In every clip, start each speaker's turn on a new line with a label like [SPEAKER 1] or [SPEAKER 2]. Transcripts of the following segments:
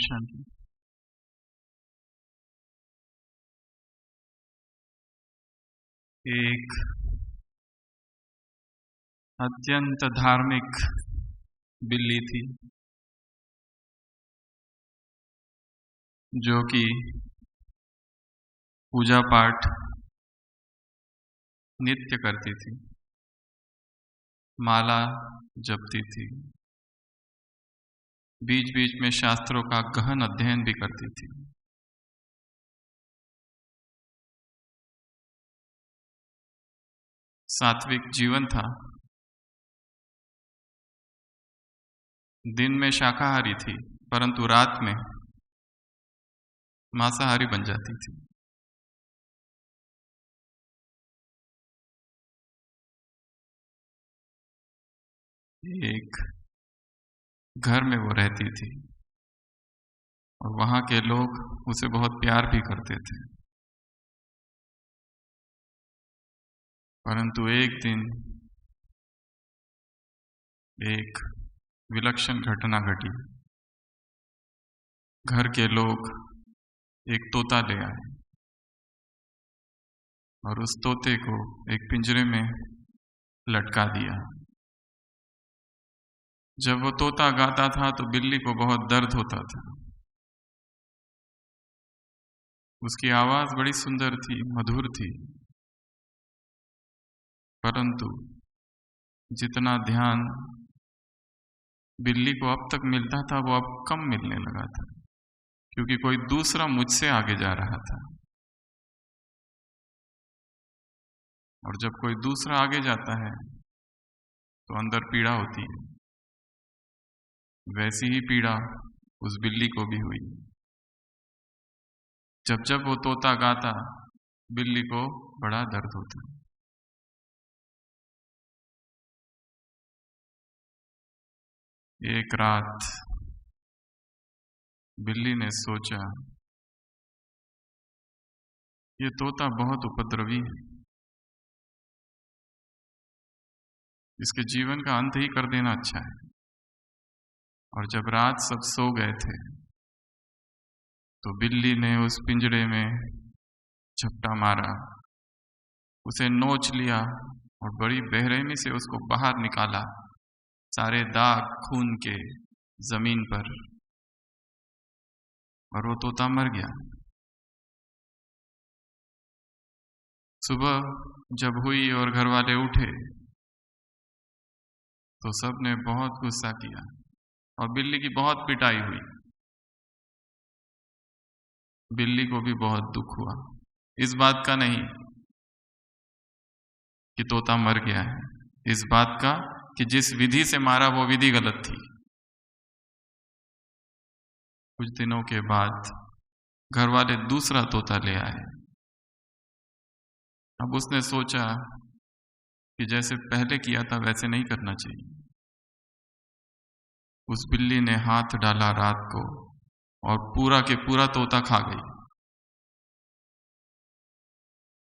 [SPEAKER 1] शांति। एक अत्यंत धार्मिक बिल्ली थी जो कि पूजा पाठ नित्य करती थी, माला जपती थी, बीच बीच में शास्त्रों का गहन अध्ययन भी करती थी। सात्विक जीवन था। दिन में शाकाहारी थी, परंतु रात में मांसाहारी बन जाती थी। एक घर में वो रहती थी और वहां के लोग उसे बहुत प्यार भी करते थे। परंतु एक दिन एक विलक्षण घटना घटी। घर के लोग एक तोता ले आए और उस तोते को एक पिंजरे में लटका दिया। जब वो तोता गाता था तो बिल्ली को बहुत दर्द होता था। उसकी आवाज बड़ी सुंदर थी, मधुर थी, परंतु जितना ध्यान बिल्ली को अब तक मिलता था वो अब कम मिलने लगा था, क्योंकि कोई दूसरा मुझसे आगे जा रहा था। और जब कोई दूसरा आगे जाता है तो अंदर पीड़ा होती है। वैसी ही पीड़ा उस बिल्ली को भी हुई। जब जब वो तोता गाता, बिल्ली को बड़ा दर्द होता। एक रात बिल्ली ने सोचा, ये तोता बहुत उपद्रवी है, इसके जीवन का अंत ही कर देना अच्छा है। और जब रात सब सो गए थे तो बिल्ली ने उस पिंजरे में झपटा मारा, उसे नोच लिया और बड़ी बेरहमी से उसको बाहर निकाला, सारे दाग खून के जमीन पर, और वो तोता मर गया। सुबह जब हुई और घर वाले उठे तो सबने बहुत गुस्सा किया और बिल्ली की बहुत पिटाई हुई। बिल्ली को भी बहुत दुख हुआ, इस बात का नहीं कि तोता मर गया है, इस बात का कि जिस विधि से मारा वो विधि गलत थी। कुछ दिनों के बाद घर वाले दूसरा तोता ले आए। अब उसने सोचा कि जैसे पहले किया था वैसे नहीं करना चाहिए। उस बिल्ली ने हाथ डाला रात को और पूरा के पूरा तोता खा गई।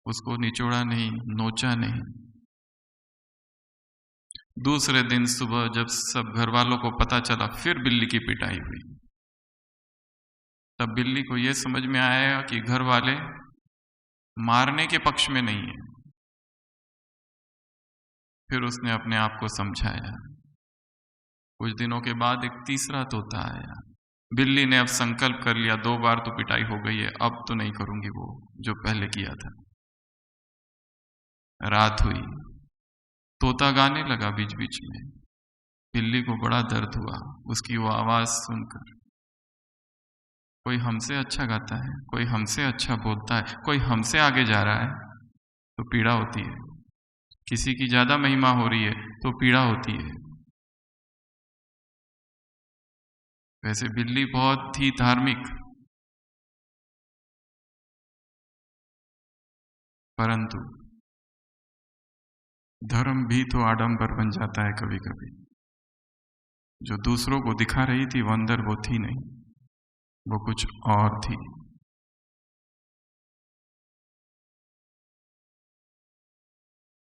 [SPEAKER 1] उसको निचोड़ा नहीं, नोचा नहीं। दूसरे दिन सुबह जब सब घर वालों को पता चला, फिर बिल्ली की पिटाई हुई। तब बिल्ली को यह समझ में आया कि घर वाले मारने के पक्ष में नहीं है। फिर उसने अपने आप को समझाया। कुछ दिनों के बाद एक तीसरा तोता आया। बिल्ली ने अब संकल्प कर लिया, 2 बार तो पिटाई हो गई है, अब तो नहीं करूंगी वो जो पहले किया था। रात हुई, तोता गाने लगा बीच बीच में। बिल्ली को बड़ा दर्द हुआ उसकी वो आवाज सुनकर। कोई हमसे अच्छा गाता है, कोई हमसे अच्छा बोलता है, कोई हमसे आगे जा रहा है तो पीड़ा होती है। किसी की ज्यादा महिमा हो रही है तो पीड़ा होती है। वैसे बिल्ली बहुत ही धार्मिक, परंतु धर्म भी तो आडंबर बन जाता है कभी कभी। जो दूसरों को दिखा रही थी वो अंदर वो थी नहीं, वो कुछ और थी।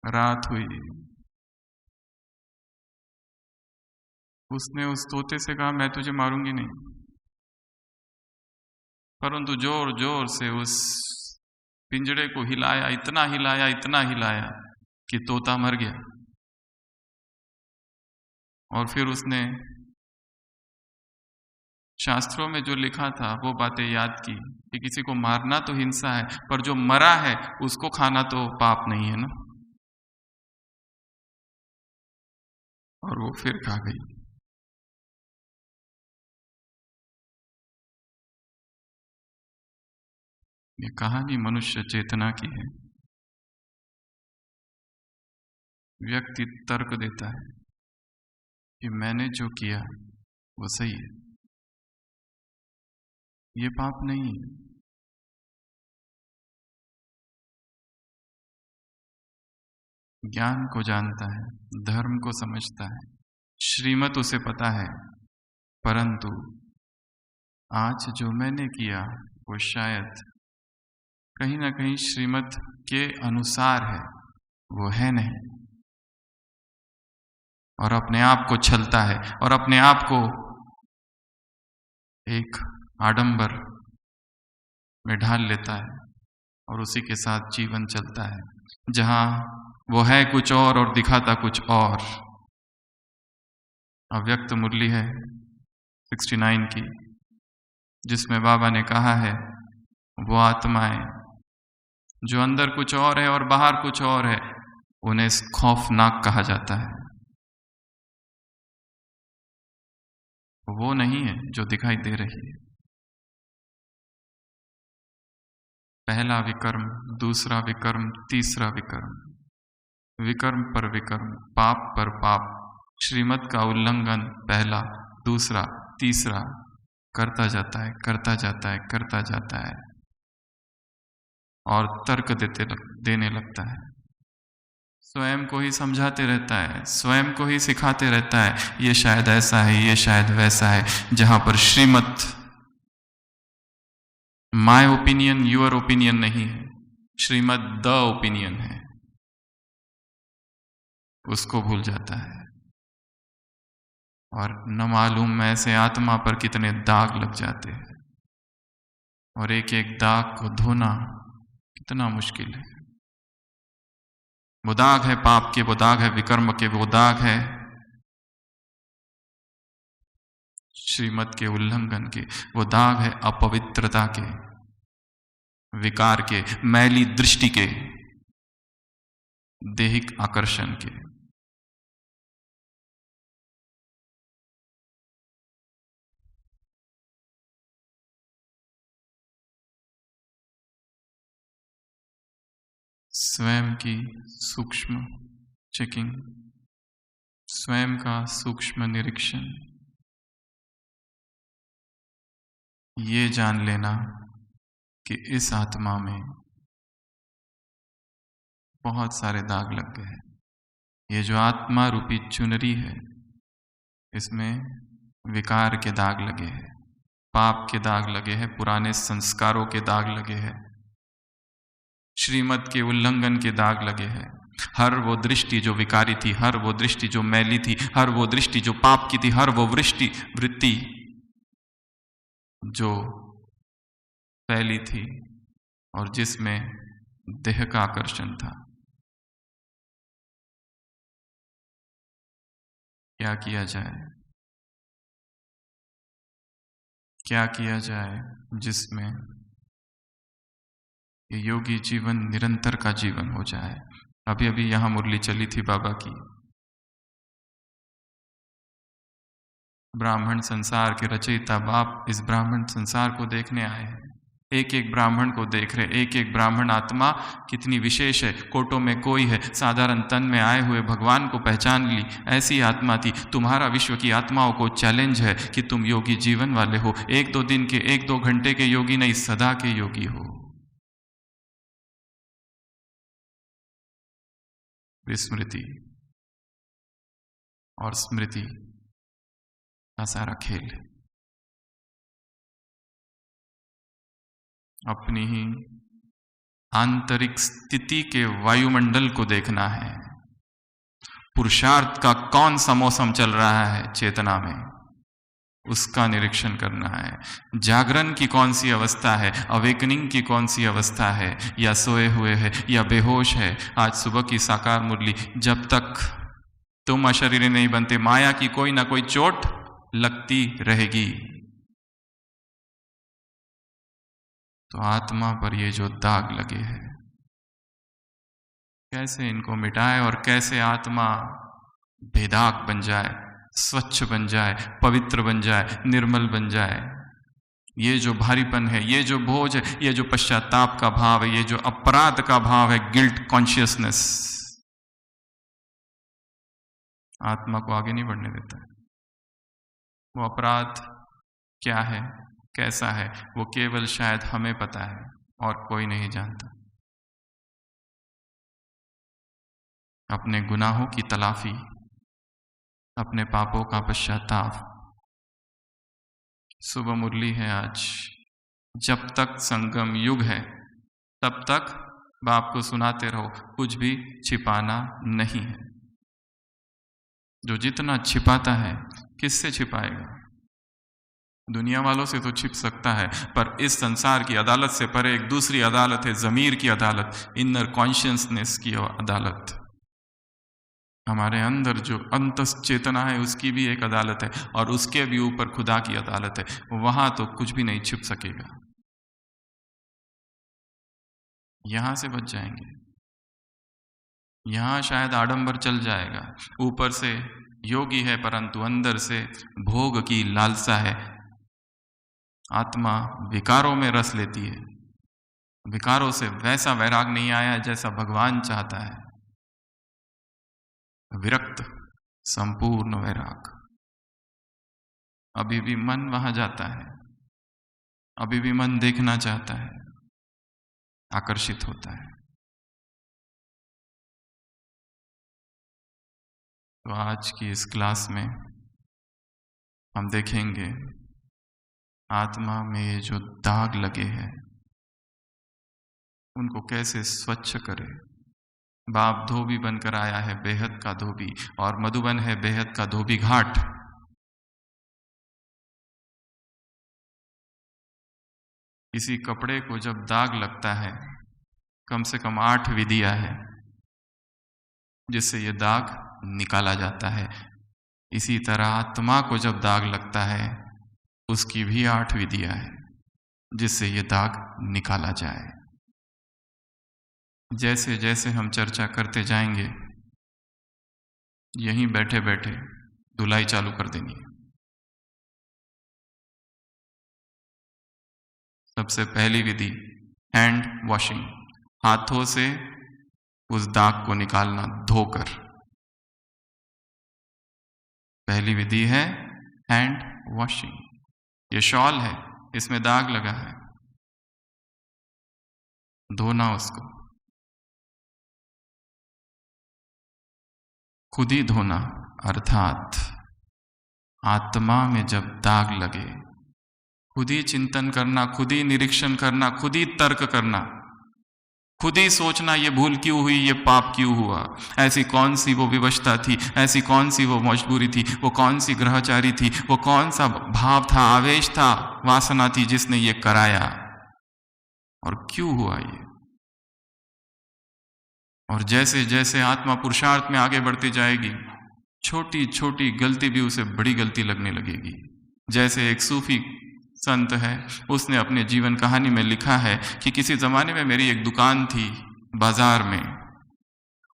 [SPEAKER 1] रात हुई, उसने उस तोते से कहा, मैं तुझे मारूंगी नहीं, परंतु जोर जोर से उस पिंजड़े को हिलाया, इतना हिलाया कि तोता मर गया। और फिर उसने शास्त्रों में जो लिखा था वो बातें याद की कि किसी को मारना तो हिंसा है, पर जो मरा है उसको खाना तो पाप नहीं है ना। और वो फिर खा गई। ये कहानी मनुष्य चेतना की है। व्यक्ति तर्क देता है कि मैंने जो किया वो सही है, ये पाप नहीं है। ज्ञान को जानता है, धर्म को समझता है, श्रीमत उसे पता है, परंतु आज जो मैंने किया वो शायद कहीं ना कहीं श्रीमत के अनुसार है, वो है नहीं। और अपने आप को छलता है और अपने आप को एक आडंबर में ढाल लेता है और उसी के साथ जीवन चलता है, जहां वो है कुछ और दिखाता कुछ और। अव्यक्त मुरली है 69 की, जिसमें बाबा ने कहा है वो आत्माएं जो अंदर कुछ और है और बाहर कुछ और है, उन्हें खौफनाक कहा जाता है। वो नहीं है जो दिखाई दे रही है। पहला विकर्म, दूसरा विकर्म, तीसरा विकर्म, विकर्म पर विकर्म, पाप पर पाप, श्रीमत का उल्लंघन पहला, दूसरा, तीसरा, करता जाता है, करता जाता है, करता जाता है और तर्क देने लगता है। स्वयं को ही समझाते रहता है, स्वयं को ही सिखाते रहता है, ये शायद ऐसा है, ये शायद वैसा है, जहां पर श्रीमत माय ओपिनियन योर ओपिनियन नहीं है, श्रीमत द ओपिनियन है, उसको भूल जाता है। और न मालूम ऐसे आत्मा पर कितने दाग लग जाते हैं, और एक एक दाग को धोना कितना मुश्किल है। वो दाग है पाप के, वो दाग है विकर्म के, वो दाग है श्रीमत के उल्लंघन के, वो दाग है अपवित्रता के, विकार के, मैली दृष्टि के, देहिक आकर्षण के। स्वयं की सूक्ष्म चेकिंग, स्वयं का सूक्ष्म निरीक्षण, ये जान लेना कि इस आत्मा में बहुत सारे दाग लग गए हैं। ये जो आत्मा रूपी चुनरी है, इसमें विकार के दाग लगे हैं, पाप के दाग लगे हैं, पुराने संस्कारों के दाग लगे हैं, श्रीमत के उल्लंघन के दाग लगे हैं। हर वो दृष्टि जो विकारी थी, हर वो दृष्टि जो मैली थी, हर वो दृष्टि जो पाप की थी, हर वो वृत्ति जो फैली थी और जिसमें देह का आकर्षण था, क्या किया जाए, क्या किया जाए जिसमें ये योगी जीवन निरंतर का जीवन हो जाए। अभी अभी यहां मुरली चली थी बाबा की, ब्राह्मण संसार के रचयिता बाप इस ब्राह्मण संसार को देखने आए हैं, एक एक ब्राह्मण को देख रहे, एक एक ब्राह्मण आत्मा कितनी विशेष है, कोटों में कोई है, साधारण तन में आए हुए भगवान को पहचान ली, ऐसी आत्मा थी। तुम्हारा विश्व की आत्माओं को चैलेंज है कि तुम योगी जीवन वाले हो, 1-2 दिन के, 1-2 घंटे के योगी नहीं, सदा के योगी हो। विस्मृति और स्मृति का सारा खेल है। अपनी ही आंतरिक स्थिति के वायुमंडल को देखना है। पुरुषार्थ का कौन सा मौसम चल रहा है चेतना में, उसका निरीक्षण करना है। जागरण की कौन सी अवस्था है, अवेकनिंग की कौन सी अवस्था है, या सोए हुए है या बेहोश है। आज सुबह की साकार मुरली, जब तक तुम अशरीरी नहीं बनते, माया की कोई ना कोई चोट लगती रहेगी। तो आत्मा पर ये जो दाग लगे हैं, कैसे इनको मिटाए और कैसे आत्मा बेदाग बन जाए, स्वच्छ बन जाए, पवित्र बन जाए, निर्मल बन जाए। ये जो भारीपन है, ये जो बोझ है, ये जो पश्चाताप का भाव है, ये जो अपराध का भाव है, गिल्ट कॉन्शियसनेस, आत्मा को आगे नहीं बढ़ने देता है। वो अपराध क्या है, कैसा है, वो केवल शायद हमें पता है और कोई नहीं जानता। अपने गुनाहों की तलाफी, अपने पापों का पश्चाताप। सुबह मुरली है आज। जब तक संगम युग है तब तक बाप को सुनाते रहो, कुछ भी छिपाना नहीं है। जो जितना छिपाता है, किससे छिपाएगा? दुनिया वालों से तो छिप सकता है, पर इस संसार की अदालत से परे एक दूसरी अदालत है, ज़मीर की अदालत, इनर कॉन्शियसनेस की अदालत। हमारे अंदर जो अंतस चेतना है, उसकी भी एक अदालत है, और उसके भी ऊपर खुदा की अदालत है। वहां तो कुछ भी नहीं छिप सकेगा। यहां से बच जाएंगे। यहां शायद आडंबर चल जाएगा, ऊपर से योगी है परंतु अंदर से भोग की लालसा है। आत्मा विकारों में रस लेती है। विकारों से वैसा वैराग नहीं आया जैसा भगवान चाहता है। विरक्त, संपूर्ण वैराग। अभी भी मन वहां जाता है, अभी भी मन देखना चाहता है, आकर्षित होता है। तो आज की इस क्लास में हम देखेंगे आत्मा में ये जो दाग लगे हैं उनको कैसे स्वच्छ करें। बाप धोबी बनकर आया है, बेहद का धोबी, और मधुबन है बेहद का धोबी घाट। किसी कपड़े को जब दाग लगता है, कम से कम 8 विधियां है जिससे ये दाग निकाला जाता है। इसी तरह आत्मा को जब दाग लगता है, उसकी भी 8 विधियां है जिससे ये दाग निकाला जाए। जैसे जैसे हम चर्चा करते जाएंगे, यहीं बैठे बैठे धुलाई चालू कर देनी है। सबसे पहली विधि हैंड वॉशिंग, हाथों से उस दाग को निकालना धोकर। पहली विधि है हैंड वॉशिंग। ये शॉल है, इसमें दाग लगा है, धोना उसको, खुद ही धोना। अर्थात आत्मा में जब दाग लगे, खुद ही चिंतन करना, खुद ही निरीक्षण करना, खुद ही तर्क करना, खुद ही सोचना ये भूल क्यों हुई, ये पाप क्यों हुआ, ऐसी कौन सी वो विवशता थी, ऐसी कौन सी वो मजबूरी थी, वो कौन सी ग्रहचारी थी, वो कौन सा भाव था, आवेश था, वासना थी जिसने ये कराया, और क्यों हुआ ये। और जैसे जैसे आत्मा पुरुषार्थ में आगे बढ़ती जाएगी, छोटी छोटी गलती भी उसे बड़ी गलती लगने लगेगी। जैसे एक सूफी संत है, उसने अपने जीवन कहानी में लिखा है कि किसी जमाने में मेरी एक दुकान थी बाजार में,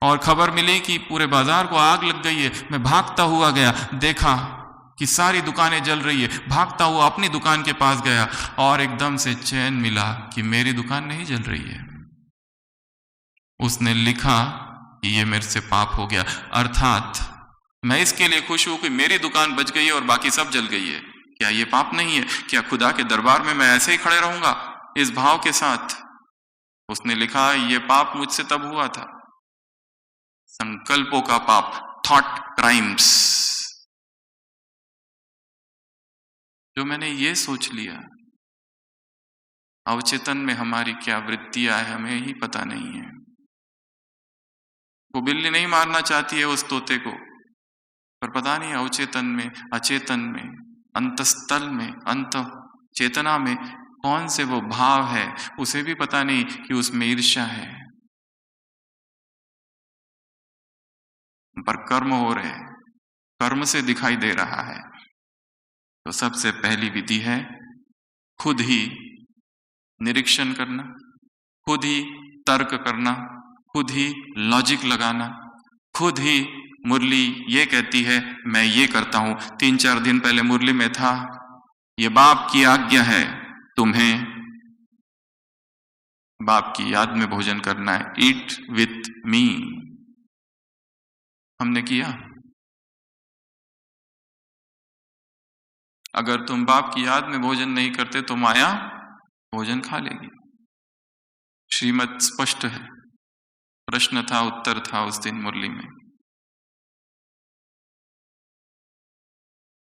[SPEAKER 1] और खबर मिली कि पूरे बाजार को आग लग गई है। मैं भागता हुआ गया, देखा कि सारी दुकानें जल रही है, भागता हुआ अपनी दुकान के पास गया, और एकदम से चैन मिला कि मेरी दुकान नहीं जल रही है। उसने लिखा कि ये मेरे से पाप हो गया, अर्थात मैं इसके लिए खुश हूं कि मेरी दुकान बच गई है और बाकी सब जल गई है। क्या ये पाप नहीं है? क्या खुदा के दरबार में मैं ऐसे ही खड़े रहूंगा इस भाव के साथ? उसने लिखा ये पाप मुझसे तब हुआ था, संकल्पों का पाप, थॉट क्राइम्स, जो मैंने ये सोच लिया। अवचेतन में हमारी क्या वृत्तियां है हमें ही पता नहीं है। वो बिल्ली नहीं मारना चाहती है उस तोते को, पर पता नहीं अवचेतन में, अचेतन में अंतस्थल में, अंत चेतना में कौन से वो भाव है, उसे भी पता नहीं कि उसमें ईर्ष्या है, पर कर्म हो रहे हैं, कर्म से दिखाई दे रहा है। तो सबसे पहली विधि है खुद ही निरीक्षण करना, खुद ही तर्क करना, खुद ही लॉजिक लगाना, खुद ही मुरली ये कहती है मैं ये करता हूं, 3-4 दिन पहले मुरली में था, ये बाप की आज्ञा है, तुम्हें बाप की याद में भोजन करना है, ईट विथ मी। हमने किया? अगर तुम बाप की याद में भोजन नहीं करते तो माया भोजन खा लेगी। श्रीमत स्पष्ट है, प्रश्न था, उत्तर था उस दिन मुरली में।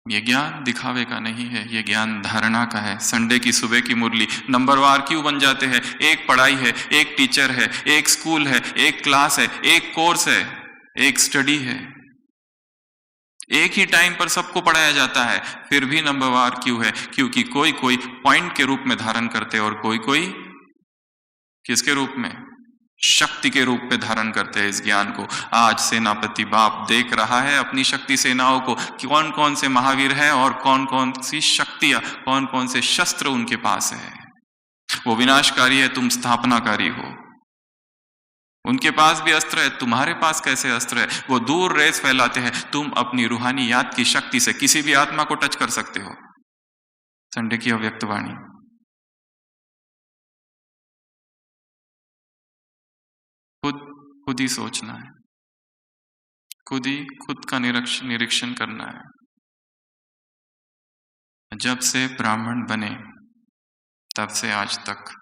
[SPEAKER 1] ये ज्ञान दिखावे का नहीं है, ये ज्ञान धारणा का है। संडे की सुबह की मुरली नंबरवार क्यों बन जाते हैं? एक पढ़ाई है, एक टीचर है, एक स्कूल है, एक क्लास है, एक कोर्स है, एक स्टडी है, एक ही टाइम पर सबको पढ़ाया जाता है, फिर भी नंबरवार क्यों है? क्योंकि कोई कोई पॉइंट के रूप में धारण करते और कोई कोई किसके रूप में? शक्ति के रूप में धारण करते हैं इस ज्ञान को। आज सेनापति बाप देख रहा है अपनी शक्ति सेनाओं को, कौन कौन से महावीर हैं और कौन कौन सी शक्तियां, कौन कौन से शस्त्र उनके पास है। वो विनाशकारी है, तुम स्थापनाकारी हो। उनके पास भी अस्त्र है, तुम्हारे पास कैसे अस्त्र है? वो दूर रेस फैलाते हैं, तुम अपनी रूहानी याद की शक्ति से किसी भी आत्मा को टच कर सकते हो। संडे की अव्यक्त वाणी। खुद ही सोचना है, खुद ही खुद का निरीक्षण करना है। जब से ब्राह्मण बने तब से आज तक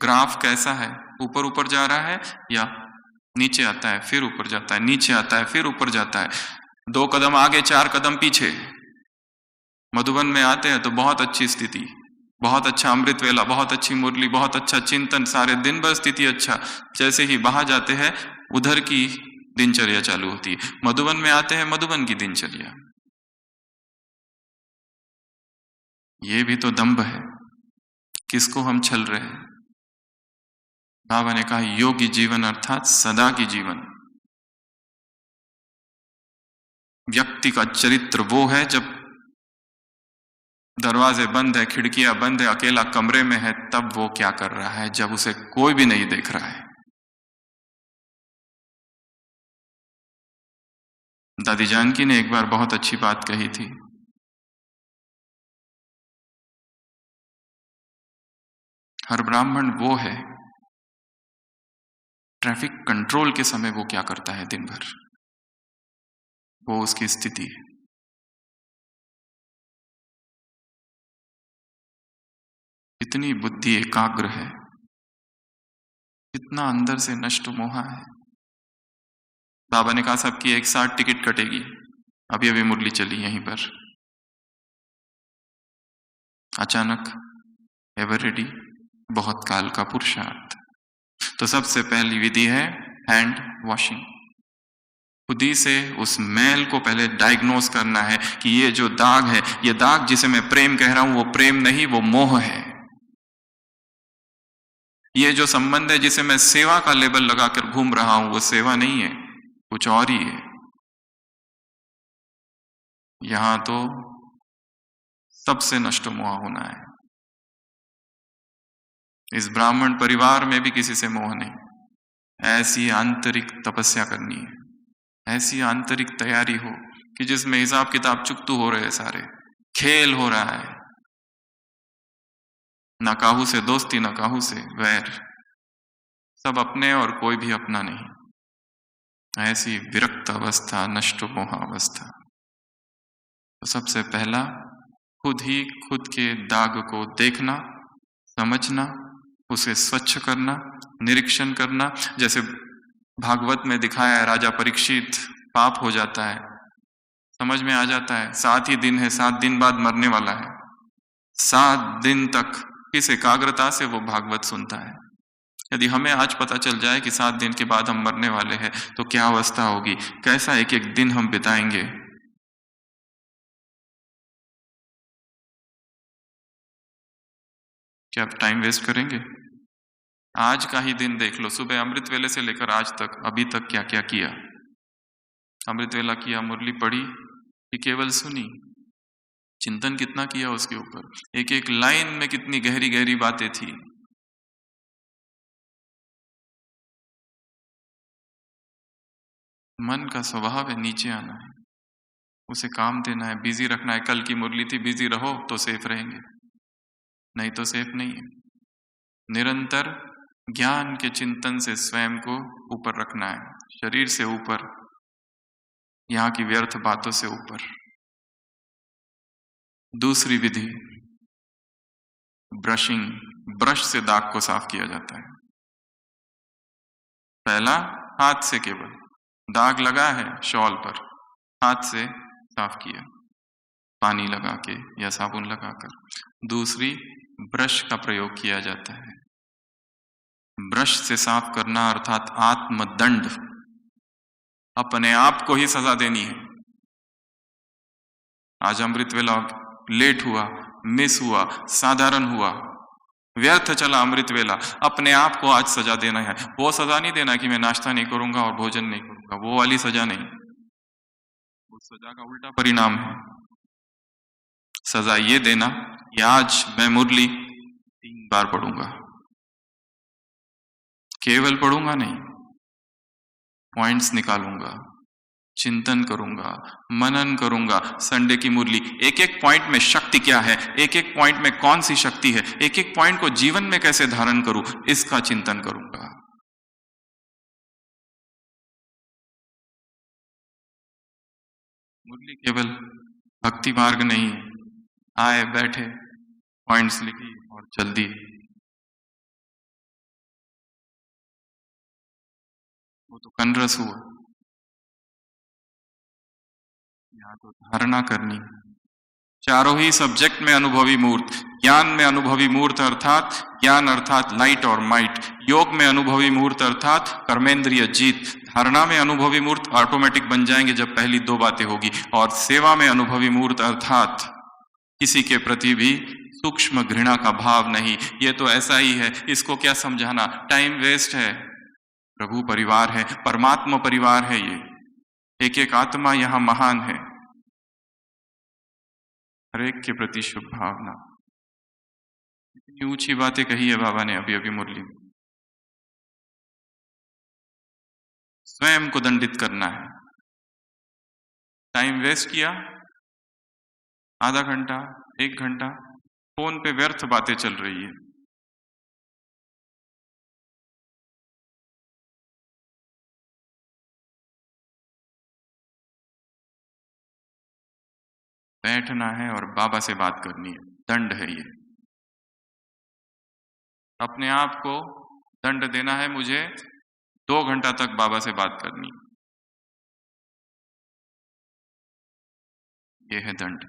[SPEAKER 1] ग्राफ कैसा है? ऊपर ऊपर जा रहा है या नीचे आता है फिर ऊपर जाता है, नीचे आता है फिर ऊपर जाता है, 2 कदम आगे 4 कदम पीछे। मधुबन में आते हैं तो बहुत अच्छी स्थिति, बहुत अच्छा अमृत वेला, बहुत अच्छी मुरली, बहुत अच्छा चिंतन, सारे दिन भर स्थिति अच्छा। जैसे ही बाहर जाते हैं उधर की दिनचर्या चालू होती है। मधुबन में आते हैं, मधुबन की दिनचर्या। ये भी तो दंभ है, किसको हम छल रहे हैं? बाबा ने कहा योगी जीवन अर्थात सदा की जीवन। व्यक्ति का चरित्र वो है जब दरवाजे बंद है, खिड़कियां बंद है, अकेला कमरे में है, तब वो क्या कर रहा है जब उसे कोई भी नहीं देख रहा है। दादी जानकी ने एक बार बहुत अच्छी बात कही थी। हर ब्राह्मण वो है, ट्रैफिक कंट्रोल के समय वो क्या करता है दिन भर, वो उसकी स्थिति है। इतनी बुद्धि एकाग्र है, इतना अंदर से नष्ट मोहा है। बाबा ने कहा सबकी एक साथ टिकट कटेगी, अभी अभी मुरली चली यहीं पर। अचानक एवर रेडी, बहुत काल का पुरुषार्थ। तो सबसे पहली विधि है हैंड वॉशिंग। खुद ही से उस मैल को पहले डायग्नोस करना है कि ये जो दाग है, ये दाग जिसे मैं प्रेम कह रहा हूं वो प्रेम नहीं, वो मोह है। ये जो संबंध है जिसे मैं सेवा का लेबल लगाकर घूम रहा हूं वो सेवा नहीं है, कुछ और ही है। यहां तो सबसे नष्ट मोह होना है। इस ब्राह्मण परिवार में भी किसी से मोह नहीं। ऐसी आंतरिक तपस्या करनी है, ऐसी आंतरिक तैयारी हो कि जिसमें हिसाब किताब चुकतू हो रहे, सारे खेल हो रहा है। ना काहू से दोस्ती, ना काहू से वैर, सब अपने और कोई भी अपना नहीं। ऐसी विरक्त अवस्था, नष्ट मोह अवस्था। तो सबसे पहला खुद ही खुद के दाग को देखना, समझना, उसे स्वच्छ करना, निरीक्षण करना। जैसे भागवत में दिखाया है, राजा परीक्षित पाप हो जाता है, समझ में आ जाता है 7 ही दिन है, 7 दिन बाद मरने वाला है। 7 दिन तक किस एकाग्रता से वो भागवत सुनता है। यदि हमें आज पता चल जाए कि 7 दिन के बाद हम मरने वाले हैं तो क्या अवस्था होगी, कैसा एक एक दिन हम बिताएंगे। क्या आप टाइम वेस्ट करेंगे? आज का ही दिन देख लो, सुबह अमृत वेले से लेकर आज तक, अभी तक क्या क्या किया। अमृत वेला किया, मुरली पढ़ी कि केवल सुनी? चिंतन कितना किया उसके ऊपर, एक एक लाइन में कितनी गहरी गहरी बातें थी। मन का स्वभाव है नीचे आना है, उसे काम देना है, बिजी रखना है। कल की मुरली थी, बिजी रहो तो सेफ रहेंगे, नहीं तो सेफ नहीं है। निरंतर ज्ञान के चिंतन से स्वयं को ऊपर रखना है, शरीर से ऊपर, यहाँ की व्यर्थ बातों से ऊपर। दूसरी विधि ब्रशिंग, ब्रश से दाग को साफ किया जाता है। पहला हाथ से, केवल दाग लगा है शॉल पर, हाथ से साफ किया पानी लगा के या साबुन लगाकर। दूसरी, ब्रश का प्रयोग किया जाता है। ब्रश से साफ करना अर्थात आत्मदंड, अपने आप को ही सजा देनी है। आज अमृत वेला लेट हुआ, मिस हुआ, साधारण हुआ, व्यर्थ चला अमृत वेला, अपने आप को आज सजा देना है। वो सजा नहीं देना कि मैं नाश्ता नहीं करूंगा और भोजन नहीं करूंगा, वो वाली सजा नहीं, उस सजा का उल्टा परिणाम है। सजा ये देना कि आज मैं मुरली 3 बार पढ़ूंगा, केवल पढ़ूंगा नहीं, पॉइंट्स निकालूंगा, चिंतन करूंगा, मनन करूंगा। संडे की मुरली, एक एक पॉइंट में शक्ति क्या है, एक एक पॉइंट में कौन सी शक्ति है, एक एक पॉइंट को जीवन में कैसे धारण करूं, इसका चिंतन करूंगा। मुरली केवल भक्ति मार्ग नहीं है, आए बैठे पॉइंट्स लिखी और चल दी, वो तो कनरस हुआ। यहाँ तो धारणा करनी, चारों ही सब्जेक्ट में अनुभवी मूर्त, ज्ञान में अनुभवी मूर्त अर्थात ज्ञान अर्थात लाइट और माइट, योग में अनुभवी मूर्त अर्थात कर्मेंद्रिय जीत, धारणा में अनुभवी मूर्त ऑटोमेटिक बन जाएंगे जब पहली 2 बातें होगी, और सेवा में अनुभवी मूर्त अर्थात किसी के प्रति भी सूक्ष्म घृणा का भाव नहीं। ये तो ऐसा ही है, इसको क्या समझाना, टाइम वेस्ट है। प्रभु परिवार है, परमात्मा परिवार है, ये एक एक आत्मा यहाँ महान है। हरेक के प्रति शुभ भावना। इतनी ऊंची बातें कही है बाबा ने अभी अभी मुरली में। स्वयं को दंडित करना है। टाइम वेस्ट किया, आधा घंटा 1 घंटा फोन पे व्यर्थ बातें चल रही है, बैठना है और बाबा से बात करनी है। दंड है ये, अपने आप को दंड देना है, मुझे 2 घंटा तक बाबा से बात करनी, ये है दंड।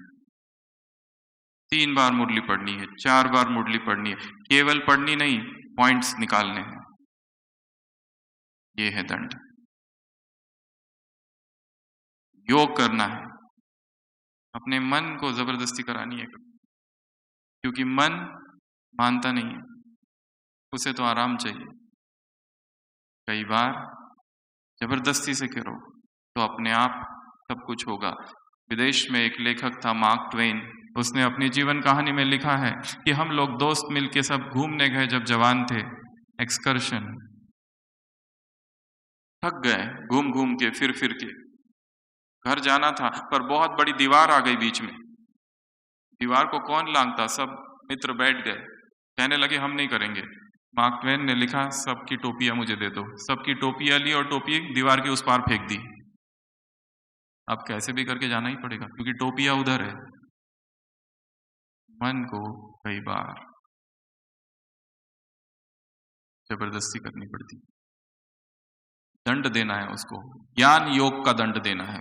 [SPEAKER 1] 3 बार मुरली पढ़नी है, 4 बार मुरली पढ़नी है, केवल पढ़नी नहीं, पॉइंट्स निकालने हैं, ये है दंड। योग करना है, अपने मन को जबरदस्ती करानी है, क्योंकि मन मानता नहीं है, उसे तो आराम चाहिए। कई बार जबरदस्ती से करो तो अपने आप सब कुछ होगा। विदेश में एक लेखक था मार्क ट्वेन, उसने अपनी जीवन कहानी में लिखा है कि हम लोग दोस्त मिलके सब घूमने गए जब जवान थे, एक्सकर्शन, थक गए घूम घूम के, फिर के, घर जाना था पर बहुत बड़ी दीवार आ गई बीच में। दीवार को कौन लांघता, सब मित्र बैठ गए, कहने लगे हम नहीं करेंगे। मार्क ट्वेन ने लिखा सबकी टोपियां मुझे दे दो, सबकी टोपियां ली और टोपी दीवार के उस पार फेंक दी। अब कैसे भी करके जाना ही पड़ेगा क्योंकि टोपियां उधर है। मन को कई बार जबरदस्ती करनी पड़ती, दंड देना है उसको, ज्ञान योग का दंड देना है,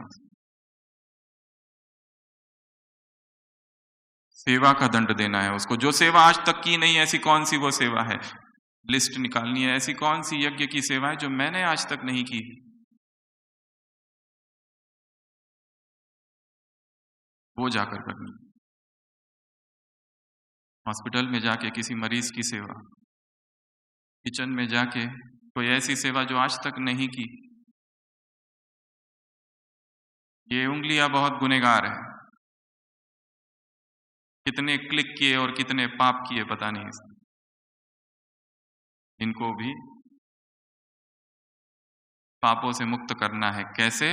[SPEAKER 1] सेवा का दंड देना है उसको। जो सेवा आज तक की नहीं, ऐसी कौन सी वो सेवा है, लिस्ट निकालनी है, ऐसी कौन सी यज्ञ की सेवा है जो मैंने आज तक नहीं की, वो जाकर करनी। हॉस्पिटल में जाके किसी मरीज की सेवा, किचन में जाके कोई ऐसी सेवा जो आज तक नहीं की। ये उंगलियां बहुत गुनहगार है, कितने क्लिक किए और कितने पाप किए पता नहीं। इनको भी पापों से मुक्त करना है। कैसे?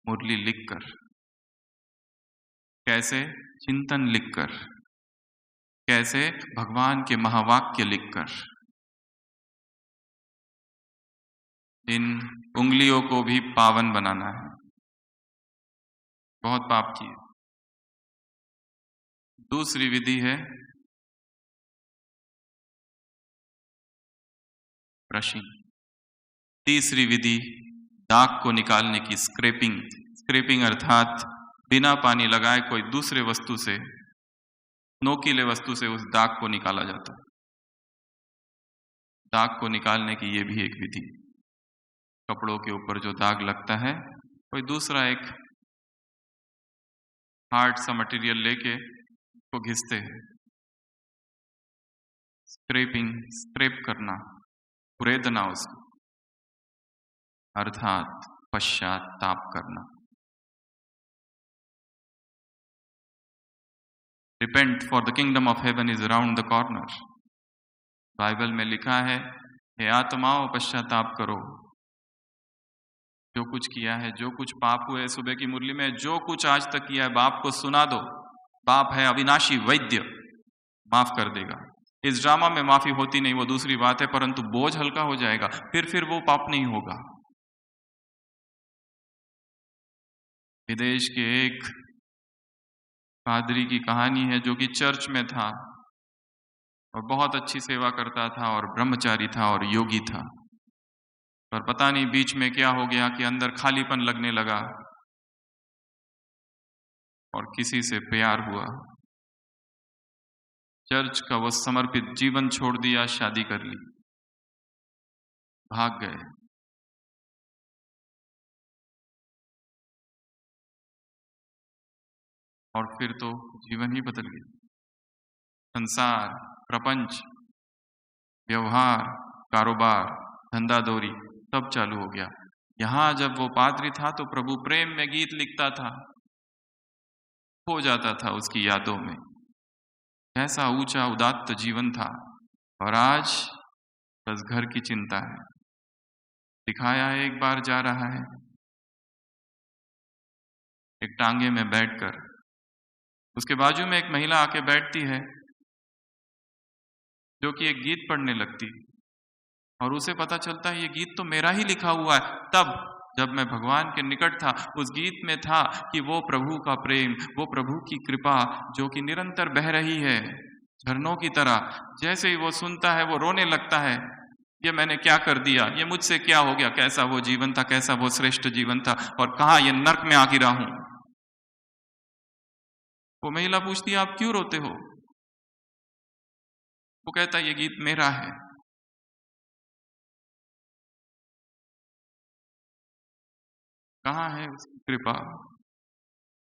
[SPEAKER 1] मुरली लिखकर, कैसे? चिंतन लिखकर, कैसे? भगवान के महावाक्य लिखकर। इन उंगलियों को भी पावन बनाना है। बहुत पाप किए। दूसरी विधि है ब्रशिंग। तीसरी विधि दाग को निकालने की, स्क्रैपिंग। स्क्रैपिंग अर्थात बिना पानी लगाए कोई दूसरे वस्तु से, नोकीले वस्तु से उस दाग को निकाला जाता है। दाग को निकालने की ये भी एक विधि। कपड़ों के ऊपर जो दाग लगता है, कोई दूसरा एक हार्ड सा मटेरियल लेके उसको घिसते हैं। स्क्रैपिंग, स्क्रैप करना, कुरेदना उसको, अर्थात पश्चाताप करना। Repent, for the kingdom of heaven is around the corner. Bible में लिखा है, हे आत्माओं पश्चाताप करो। जो कुछ किया है, जो कुछ पाप हुए सुबह की मुरली में, जो कुछ आज तक किया है, बाप को सुना दो। बाप है अविनाशी वैद्य, माफ कर देगा। इस ड्रामा में माफी होती नहीं वो दूसरी बात है, परंतु बोझ हल्का हो जाएगा, फिर वो पाप नहीं होगा। विदेश के एक पादरी की कहानी है जो कि चर्च में था और बहुत अच्छी सेवा करता था और ब्रह्मचारी था और योगी था, पर पता नहीं बीच में क्या हो गया कि अंदर खालीपन लगने लगा और किसी से प्यार हुआ। चर्च का वो समर्पित जीवन छोड़ दिया, शादी कर ली, भाग गए। और फिर तो जीवन ही बदल गया। संसार, प्रपंच, व्यवहार, कारोबार, धंधादौरी सब चालू हो गया। यहां जब वो पादरी था तो प्रभु प्रेम में गीत लिखता था, खो जाता था उसकी यादों में। ऐसा ऊंचा उदात्त जीवन था, और आज बस घर की चिंता है। दिखाया एक बार जा रहा है, एक टांगे में बैठकर, उसके बाजू में एक महिला आके बैठती है जो कि एक गीत पढ़ने लगती, और उसे पता चलता है ये गीत तो मेरा ही लिखा हुआ है। तब जब मैं भगवान के निकट था, उस गीत में था कि वो प्रभु का प्रेम, वो प्रभु की कृपा जो कि निरंतर बह रही है झरनों की तरह। जैसे ही वो सुनता है वो रोने लगता है, ये मैंने क्या कर दिया, ये मुझसे क्या हो गया, कैसा वो जीवन था, कैसा वो श्रेष्ठ जीवन था, और कहाँ ये नर्क में आ गिरा हूं। वो महिला पूछती है, आप क्यों रोते हो? वो कहता है, ये गीत मेरा है। कहाँ है उसकी कृपा?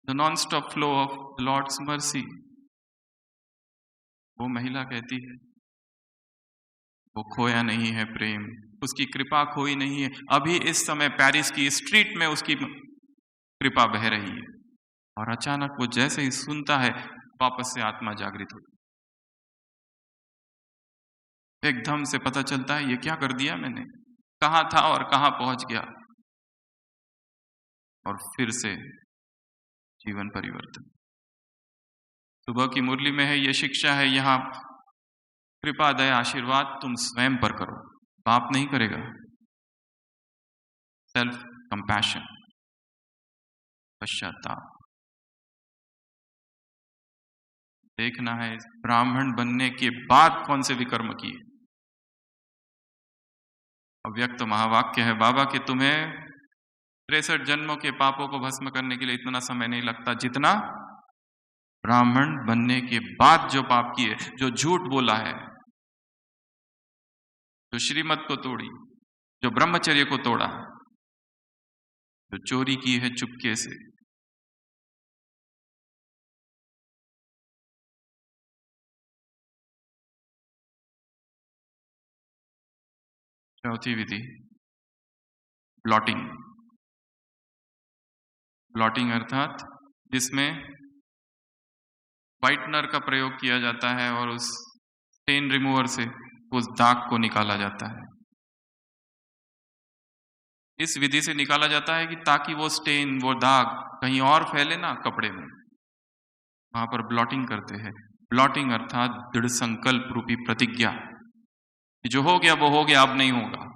[SPEAKER 1] The non stop flow of Lord's mercy. वो महिला कहती है, वो खोया नहीं है प्रेम, उसकी कृपा खोई नहीं है। अभी इस समय पेरिस की स्ट्रीट में उसकी कृपा बह रही है। और अचानक वो जैसे ही सुनता है, वापस से आत्मा जागृत होती, एकदम से पता चलता है ये क्या कर दिया मैंने, कहाँ था और कहाँ पहुंच गया। और फिर से जीवन परिवर्तन। सुबह की मुरली में है ये शिक्षा है, यहाँ कृपा दया आशीर्वाद तुम स्वयं पर करो, बाप नहीं करेगा। सेल्फ कंपैशन, पश्चाताप। देखना है ब्राह्मण बनने के बाद कौन से विकर्म किए। अव्यक्त महावाक्य है बाबा कि तुम्हें 63 जन्मों के पापों को भस्म करने के लिए इतना समय नहीं लगता जितना ब्राह्मण बनने के बाद जो पाप किए, जो झूठ बोला है, जो श्रीमत को तोड़ी, जो ब्रह्मचर्य को तोड़ा, जो चोरी की है चुपके से, चौथी विधि ब्लॉटिंग। ब्लॉटिंग अर्थात जिसमें व्हाइटनर का प्रयोग किया जाता है और उस स्टेन रिमूवर से उस दाग को निकाला जाता है। इस विधि से निकाला जाता है कि ताकि वो स्टेन, वो दाग कहीं और फैले ना कपड़े में, वहां पर ब्लॉटिंग करते हैं। ब्लॉटिंग अर्थात दृढ़ संकल्प रूपी प्रतिज्ञा, जो हो गया वो हो गया, अब नहीं होगा।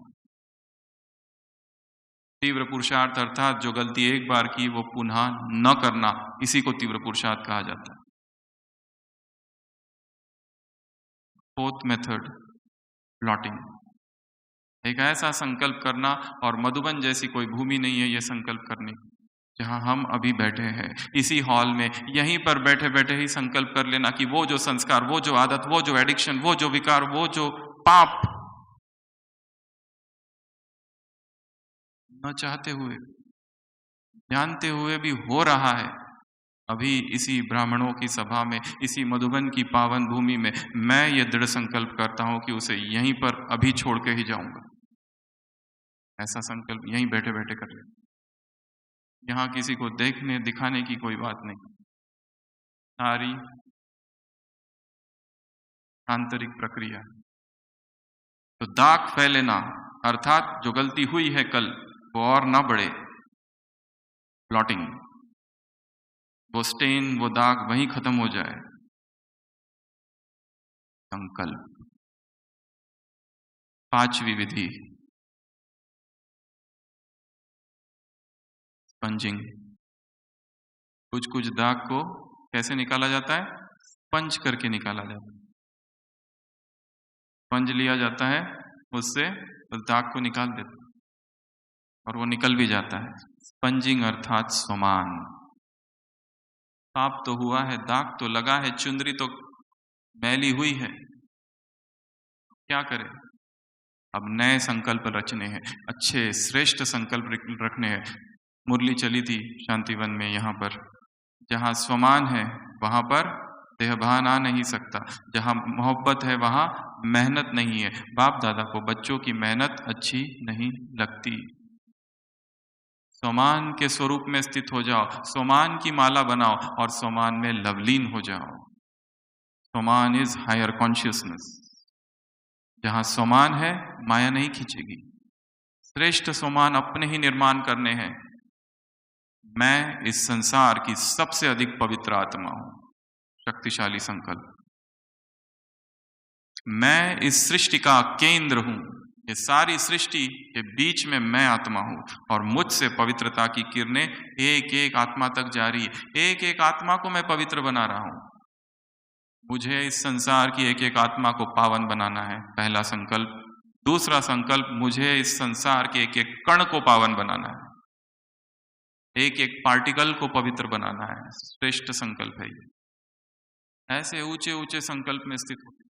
[SPEAKER 1] तीव्र पुरुषार्थ अर्थात जो गलती एक बार की वो पुनः न करना, इसी को तीव्र पुरुषार्थ कहा जाता है। फोर्थ मेथड ब्लॉटिंग, एक ऐसा संकल्प करना, और मधुबन जैसी कोई भूमि नहीं है ये संकल्प करने की, जहां हम अभी बैठे हैं इसी हॉल में, यहीं पर बैठे बैठे ही संकल्प कर लेना कि वो जो संस्कार, वो जो आदत, वो जो एडिक्शन, वो जो विकार, वो जो पाप, न चाहते हुए जानते हुए भी हो रहा है, अभी इसी ब्राह्मणों की सभा में, इसी मधुबन की पावन भूमि में मैं ये दृढ़ संकल्प करता हूं कि उसे यहीं पर अभी छोड़ के ही जाऊंगा। ऐसा संकल्प यहीं बैठे बैठे कर ले। यहां किसी को देखने दिखाने की कोई बात नहीं, सारी आंतरिक प्रक्रिया। तो दाग फैले ना, अर्थात जो गलती हुई है कल वो और ना बढ़े, ब्लॉटिंग, वो स्टेन, वो दाग वहीं खत्म हो जाए, संकल्प। पांचवी विधि स्पंजिंग। कुछ कुछ दाग को कैसे निकाला जाता है? स्पंज करके निकाला जाता है। स्पंज लिया जाता है, उससे उस दाग को निकाल देते और वो निकल भी जाता है। स्पंजिंग अर्थात सोमान। पाप तो हुआ है, दाग तो लगा है, चुंदरी तो मैली हुई है, क्या करें? अब नए संकल्प रचने हैं, अच्छे श्रेष्ठ संकल्प रखने हैं। मुरली चली थी शांतिवन में, यहाँ पर जहाँ स्वमान है वहां पर देहभान आ नहीं सकता, जहाँ मोहब्बत है वहां मेहनत नहीं है। बाप दादा को बच्चों की मेहनत अच्छी नहीं लगती। स्वमान के स्वरूप में स्थित हो जाओ, स्वमान की माला बनाओ और स्वमान में लवलीन हो जाओ। स्वमान इज हायर कॉन्शियसनेस। जहां स्वमान है माया नहीं खींचेगी। श्रेष्ठ स्वमान अपने ही निर्माण करने हैं। मैं इस संसार की सबसे अधिक पवित्र आत्मा हूं, शक्तिशाली संकल्प। मैं इस सृष्टि का केंद्र हूं, ये सारी सृष्टि के बीच में मैं आत्मा हूं और मुझसे पवित्रता की किरणें एक एक आत्मा तक जा रही है। एक एक आत्मा को मैं पवित्र बना रहा हूं। मुझे इस संसार की एक एक आत्मा को पावन बनाना है, पहला संकल्प। दूसरा संकल्प, मुझे इस संसार के एक एक कण को पावन बनाना है, एक एक पार्टिकल को पवित्र बनाना है। श्रेष्ठ संकल्प है ये। ऐसे ऊंचे ऊंचे संकल्प में स्थित होते,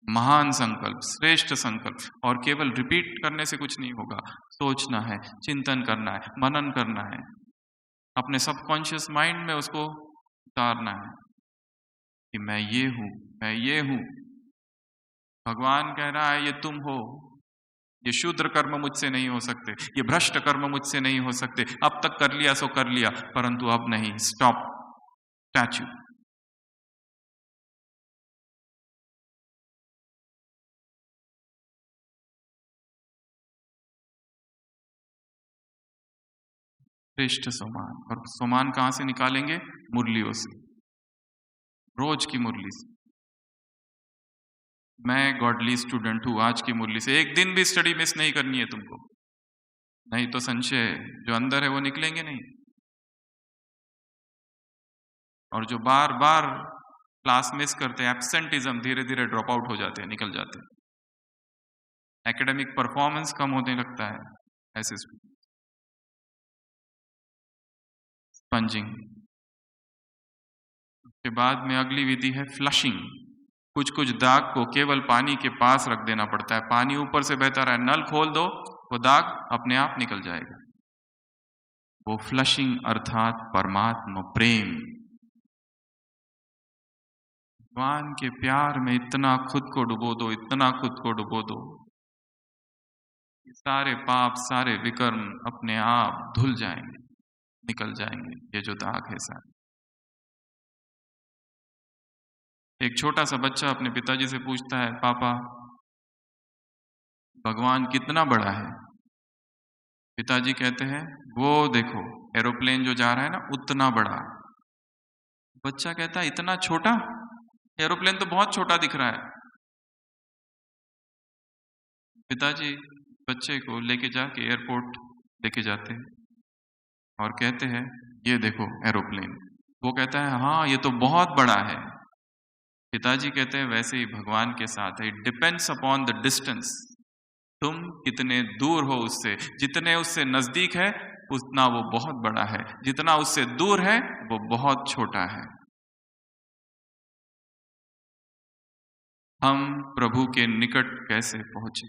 [SPEAKER 1] महान संकल्प, श्रेष्ठ संकल्प। और केवल रिपीट करने से कुछ नहीं होगा, सोचना है, चिंतन करना है, मनन करना है, अपने सबकॉन्शियस माइंड में उसको उतारना है कि मैं ये हूं, मैं ये हूं। भगवान कह रहा है ये तुम हो, ये शूद्र कर्म मुझसे नहीं हो सकते, ये भ्रष्ट कर्म मुझसे नहीं हो सकते। अब तक कर लिया सो कर लिया, परंतु अब नहीं, स्टॉप, स्टैच्यू। श्रेष्ठ सोमान। और सोमान कहां से निकालेंगे? मुरलियों से, रोज की मुरली से। मैं गॉडली स्टूडेंट हूं, आज की मुरली से एक दिन भी स्टडी मिस नहीं करनी है तुमको, नहीं तो संशय जो अंदर है वो निकलेंगे नहीं। और जो बार बार क्लास मिस करते हैं, एब्सेंटिज्म, धीरे धीरे ड्रॉप आउट हो जाते हैं, निकल जाते हैं। एकेडमिक परफॉर्मेंस कम होने लगता है ऐसे स्पंजिंग। उसके बाद में अगली विधि है फ्लशिंग। कुछ कुछ दाग को केवल पानी के पास रख देना पड़ता है, पानी ऊपर से बहता रहा, नल खोल दो वो दाग अपने आप निकल जाएगा। वो फ्लशिंग अर्थात परमात्मा प्रेम। भगवान के प्यार में इतना खुद को डुबो दो, इतना खुद को डुबो दो सारे पाप, सारे विकर्म अपने आप धुल जाएंगे, निकल जाएंगे, ये जो दाग है सारे। एक छोटा सा बच्चा अपने पिताजी से पूछता है, पापा भगवान कितना बड़ा है? पिताजी कहते हैं, वो देखो एरोप्लेन जो जा रहा है ना, उतना बड़ा। बच्चा कहता है, इतना छोटा? एरोप्लेन तो बहुत छोटा दिख रहा है। पिताजी बच्चे को लेके जाके एयरपोर्ट लेके जाते हैं और कहते हैं, ये देखो एरोप्लेन। वो कहता है, हाँ ये तो बहुत बड़ा है। पिताजी कहते हैं, वैसे ही भगवान के साथ है, it depends upon the distance. तुम कितने दूर हो उससे, जितने उससे नजदीक है उतना वो बहुत बड़ा है, जितना उससे दूर है वो बहुत छोटा है। हम प्रभु के निकट कैसे पहुंचे?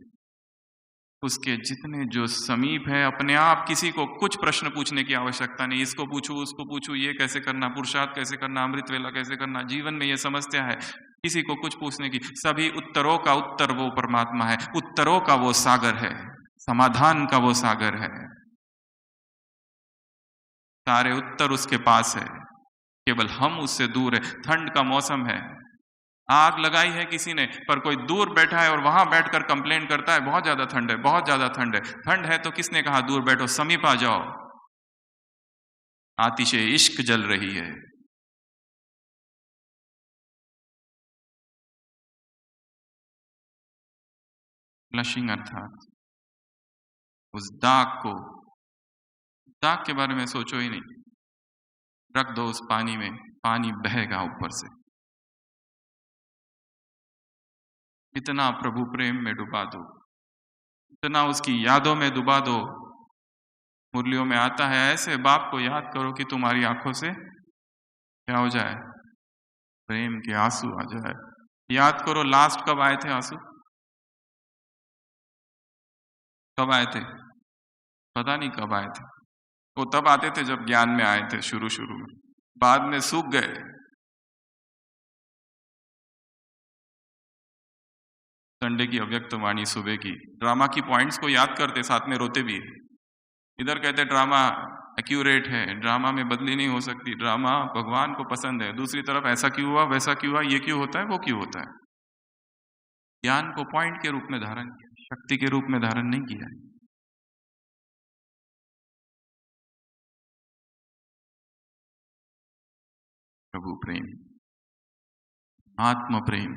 [SPEAKER 1] उसके जितने जो समीप है, अपने आप किसी को कुछ प्रश्न पूछने की आवश्यकता नहीं, इसको पूछूं उसको पूछूं, ये कैसे करना, पुरुषार्थ कैसे करना, अमृत वेला कैसे करना, जीवन में ये समस्या है, किसी को कुछ पूछने की, सभी उत्तरों का उत्तर वो परमात्मा है, उत्तरों का वो सागर है, समाधान का वो सागर है। सारे उत्तर उसके पास है, केवल हम उससे दूर है। ठंड का मौसम है, आग लगाई है किसी ने, पर कोई दूर बैठा है और वहां बैठकर कंप्लेंट करता है, बहुत ज्यादा ठंड है, बहुत ज्यादा ठंड है। ठंड है तो किसने कहा दूर बैठो, समीप आ जाओ, आतिशे इश्क जल रही है। फ्लशिंग अर्थात उस दाग को, दाग के बारे में सोचो ही नहीं, रख दो उस पानी में, पानी बहेगा ऊपर से। इतना प्रभु प्रेम में डुबा दो, इतना उसकी यादों में डुबा दो। मुरलियों में आता है, ऐसे बाप को याद करो कि तुम्हारी आंखों से क्या हो जाए, प्रेम के आंसू आ जाए। याद करो लास्ट कब आए थे आंसू, कब आए थे? पता नहीं कब आए थे। वो तब आते थे जब ज्ञान में आए थे, शुरू शुरू में, बाद में सूख गए। संडे की अव्यक्त वाणी सुबह की, ड्रामा की पॉइंट्स को याद करते, साथ में रोते भी। इधर कहते ड्रामा एक्यूरेट है, ड्रामा में बदली नहीं हो सकती, ड्रामा भगवान को पसंद है। दूसरी तरफ ऐसा क्यों हुआ, वैसा क्यों हुआ, ये क्यों होता है, वो क्यों होता है। ज्ञान को पॉइंट के रूप में धारण किया, शक्ति के रूप में धारण नहीं किया। प्रभु प्रेम, आत्म प्रेम,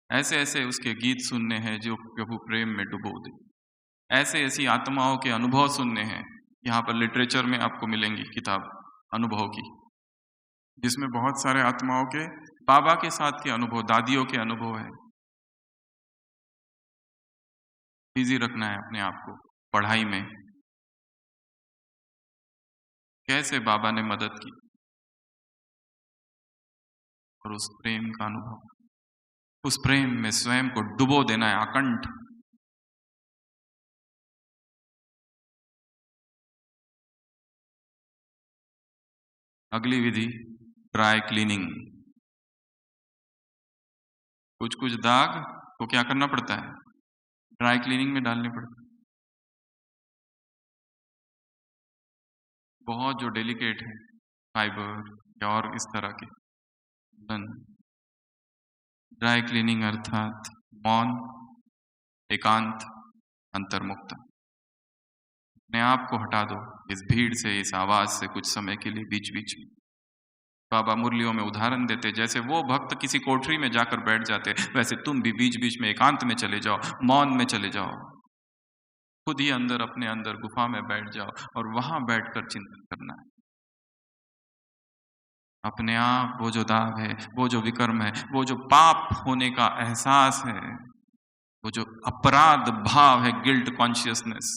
[SPEAKER 1] ऐसे ऐसे उसके गीत सुनने हैं जो प्रभु प्रेम में डुबो दे। ऐसे ऐसी आत्माओं के अनुभव सुनने हैं। यहाँ पर लिटरेचर में आपको मिलेंगी किताब अनुभव की, जिसमें बहुत सारे आत्माओं के बाबा के साथ के अनुभव, दादियों के अनुभव है। बिजी रखना है अपने आप को पढ़ाई में, कैसे बाबा ने मदद की, और उस प्रेम का अनुभव, उस प्रेम में स्वयं को डुबो देना है अकंठ। अगली विधि ड्राई क्लीनिंग। कुछ कुछ दाग को क्या करना पड़ता है, ड्राई क्लीनिंग में डालने पड़ते हैं। बहुत जो डेलिकेट है, फाइबर या और इस तरह के, ड्राई क्लीनिंग अर्थात मौन, एकांत, अंतर्मुक्त। अपने आप को हटा दो इस भीड़ से, इस आवाज से कुछ समय के लिए बीच बीच में। बाबा मुरलियों में उदाहरण देते, जैसे वो भक्त किसी कोठरी में जाकर बैठ जाते, वैसे तुम भी बीच बीच में एकांत में चले जाओ, मौन में चले जाओ, खुद ही अंदर अपने अंदर गुफा में बैठ जाओ और वहां बैठकर चिंतन करना है अपने आप। वो जो दाग है, वो जो विकर्म है, वो जो पाप होने का एहसास है, वो जो अपराध भाव है, गिल्ट कॉन्शियसनेस,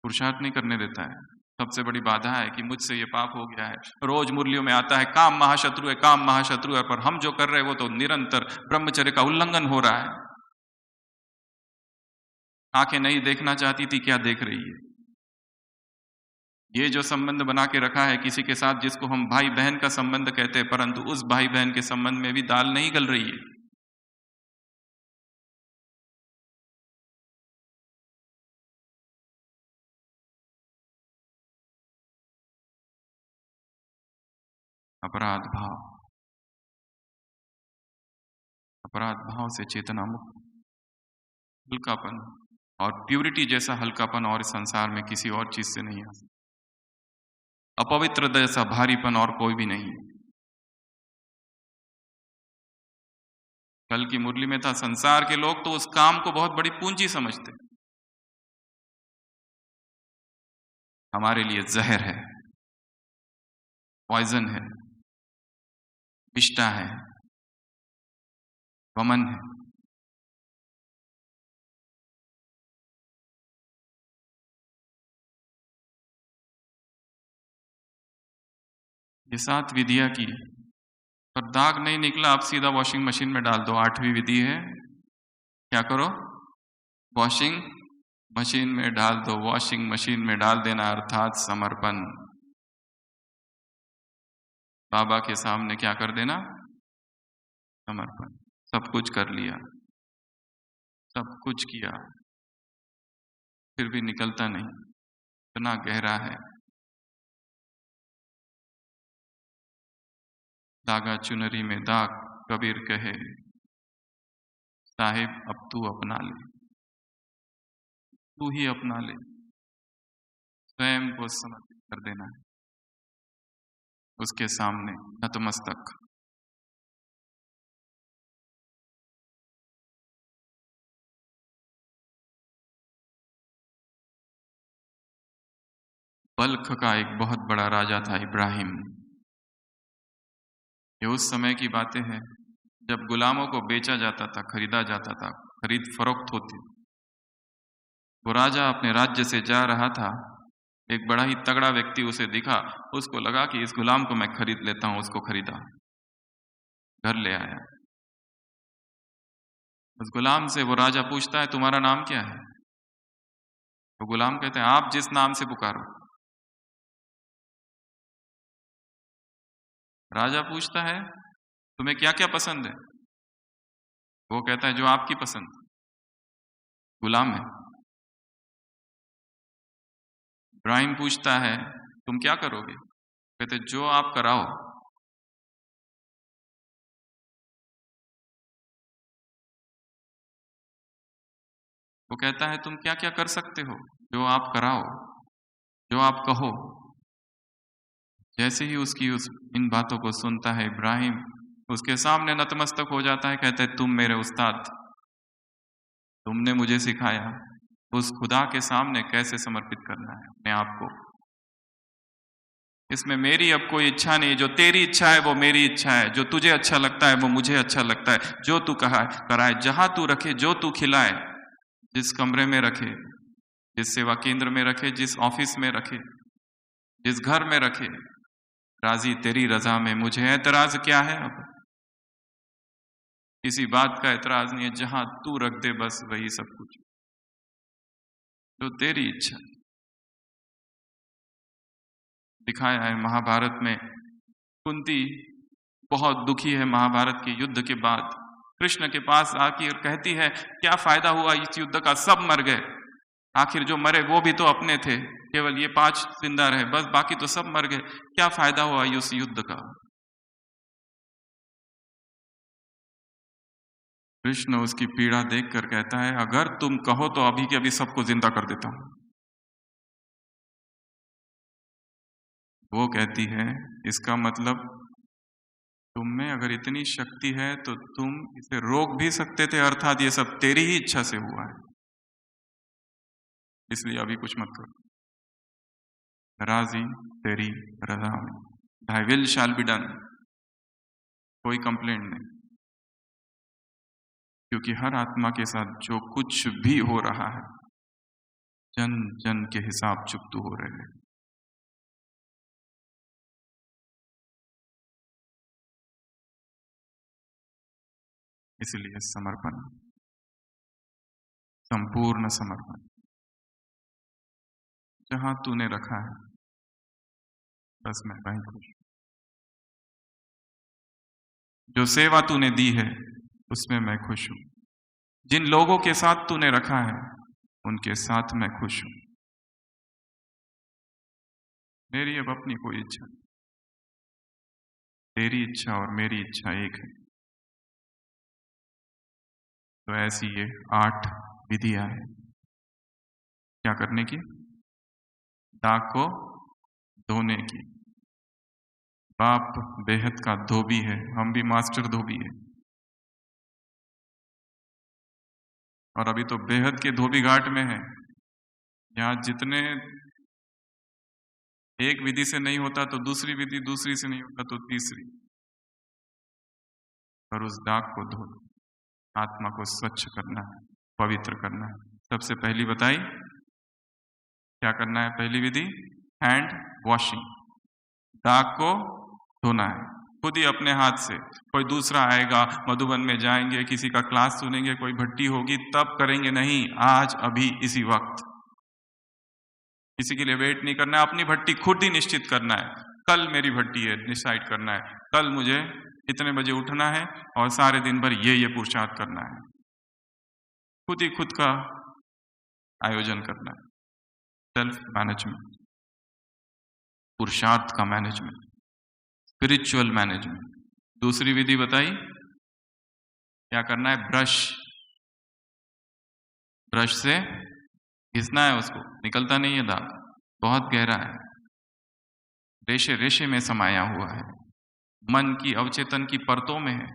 [SPEAKER 1] पुरुषार्थ नहीं करने देता है। सबसे बड़ी बाधा है कि मुझसे ये पाप हो गया है। रोज मुरलियों में आता है काम महाशत्रु है, काम महाशत्रु है, पर हम जो कर रहे हैं वो तो निरंतर ब्रह्मचर्य का उल्लंघन हो रहा है। आंखें नहीं देखना चाहती थी, क्या देख रही है। ये जो संबंध बना के रखा है किसी के साथ, जिसको हम भाई बहन का संबंध कहते हैं, परंतु उस भाई बहन के संबंध में भी दाल नहीं गल रही है। अपराध भाव, अपराध भाव से चेतना मुक्त, हल्कापन और प्यूरिटी जैसा हल्कापन और इस संसार में किसी और चीज से नहीं आ सकता। अपवित्र जैसा भारीपन और कोई भी नहीं। कल की मुरली में था, संसार के लोग तो उस काम को बहुत बड़ी पूंजी समझते, हमारे लिए जहर है, पॉइजन है, विष्टा है, वमन है। ये 7 विधियां की पर दाग नहीं निकला, आप सीधा वॉशिंग मशीन में डाल दो। 8वीं विधि है, क्या करो? वॉशिंग मशीन में डाल दो। वॉशिंग मशीन में डाल देना अर्थात समर्पण। बाबा के सामने क्या कर देना? समर्पण। सब कुछ कर लिया, सब कुछ किया, फिर भी निकलता नहीं, इतना गहरा है। दागा चुनरी में दाग, कबीर कहे साहिब अब तू अपना ले, तू ही अपना ले। स्वयं को समर्पित कर देना है उसके सामने नतमस्तक। बल्ख का एक बहुत बड़ा राजा था इब्राहिम। ये उस समय की बातें हैं जब गुलामों को बेचा जाता था, खरीदा जाता था, खरीद फरोख्त होती। वो राजा अपने राज्य से जा रहा था, एक बड़ा ही तगड़ा व्यक्ति उसे दिखा, उसको लगा कि इस गुलाम को मैं खरीद लेता हूं। उसको खरीदा, घर ले आया। उस गुलाम से वो राजा पूछता है तुम्हारा नाम क्या है? तो गुलाम कहते हैं आप जिस नाम से पुकारो। राजा पूछता है तुम्हें क्या क्या पसंद है? वो कहता है जो आपकी पसंद। गुलाम है। इब्राहिम पूछता है तुम क्या करोगे? कहते जो आप कराओ। वो कहता है तुम क्या क्या कर सकते हो? जो आप कराओ, जो आप कहो। जैसे ही उसकी इन बातों को सुनता है इब्राहिम, उसके सामने नतमस्तक हो जाता है। कहते हैं तुम मेरे उस्ताद, तुमने मुझे सिखाया उस खुदा के सामने कैसे समर्पित करना है अपने आप को। इसमें मेरी अब कोई इच्छा नहीं, जो तेरी इच्छा है वो मेरी इच्छा है, जो तुझे अच्छा लगता है वो मुझे अच्छा लगता है। जो तू कहा कराए, जहां तू रखे, जो तू खिलाए, जिस कमरे में रखे, जिस सेवा केंद्र में रखे, जिस ऑफिस में रखे, जिस घर में रखे, राजी तेरी रजा में। मुझे एतराज क्या है? अब किसी बात का एतराज नहीं है, जहां तू रख दे बस वही सब कुछ, जो तेरी इच्छा। दिखाया है महाभारत में, कुंती बहुत दुखी है महाभारत के युद्ध के बाद। कृष्ण के पास आकर कहती है क्या फायदा हुआ इस युद्ध का, सब मर गए, आखिर जो मरे वो भी तो अपने थे, केवल ये 5 जिंदा रहे, बस बाकी तो सब मर गए, क्या फायदा हुआ उस युद्ध का? कृष्ण उसकी पीड़ा देखकर कहता है अगर तुम कहो तो अभी के अभी सबको जिंदा कर देता हूं। वो कहती है इसका मतलब तुम में अगर इतनी शक्ति है तो तुम इसे रोक भी सकते थे, अर्थात ये सब तेरी ही इच्छा से हुआ है, इसलिए अभी कुछ मत करो। राजी तेरी रजा में, thy will shall be done। कोई कंप्लेंट नहीं, क्योंकि हर आत्मा के साथ जो कुछ भी हो रहा है जन जन के हिसाब चुकतू हो रहे हैं। इसलिए समर्पण, संपूर्ण समर्पण। जहां तूने रखा है बस मैं वहीं खुश। जो सेवा तूने दी है उसमें मैं खुश हूं। जिन लोगों के साथ तूने रखा है उनके साथ मैं खुश हूं। मेरी अब अपनी कोई इच्छा नहीं। तेरी इच्छा और मेरी इच्छा एक है। तो ऐसी ये 8 विधियां हैं क्या करने की? दाग को धोने की। बाप बेहद का धोबी है, हम भी मास्टर धोबी है। और अभी तो बेहद के धोबी घाट में है। यहाँ जितने एक विधि से नहीं होता तो दूसरी विधि, दूसरी से नहीं होता तो तीसरी। और उस दाग को धो, आत्मा को स्वच्छ करना है, पवित्र करना है। सबसे पहली बताई क्या करना है? पहली विधि हैंड वॉशिंग, दाग को धोना है खुद ही अपने हाथ से। कोई दूसरा आएगा, मधुबन में जाएंगे, किसी का क्लास सुनेंगे, कोई भट्टी होगी तब करेंगे, नहीं, आज अभी इसी वक्त। किसी के लिए वेट नहीं करना है, अपनी भट्टी खुद ही निश्चित करना है। कल मेरी भट्टी है, डिसाइड करना है, कल मुझे इतने बजे उठना है और सारे दिन भर ये पुरुषार्थ करना है। खुद ही खुद का आयोजन करना है, सेल्फ मैनेजमेंट, पुरुषार्थ का मैनेजमेंट, स्पिरिचुअल मैनेजमेंट। दूसरी विधि बताई क्या करना है? ब्रश से घिसना है उसको, निकलता नहीं है दाग, बहुत गहरा है, रेशे रेशे में समाया हुआ है, मन की अवचेतन की परतों में है।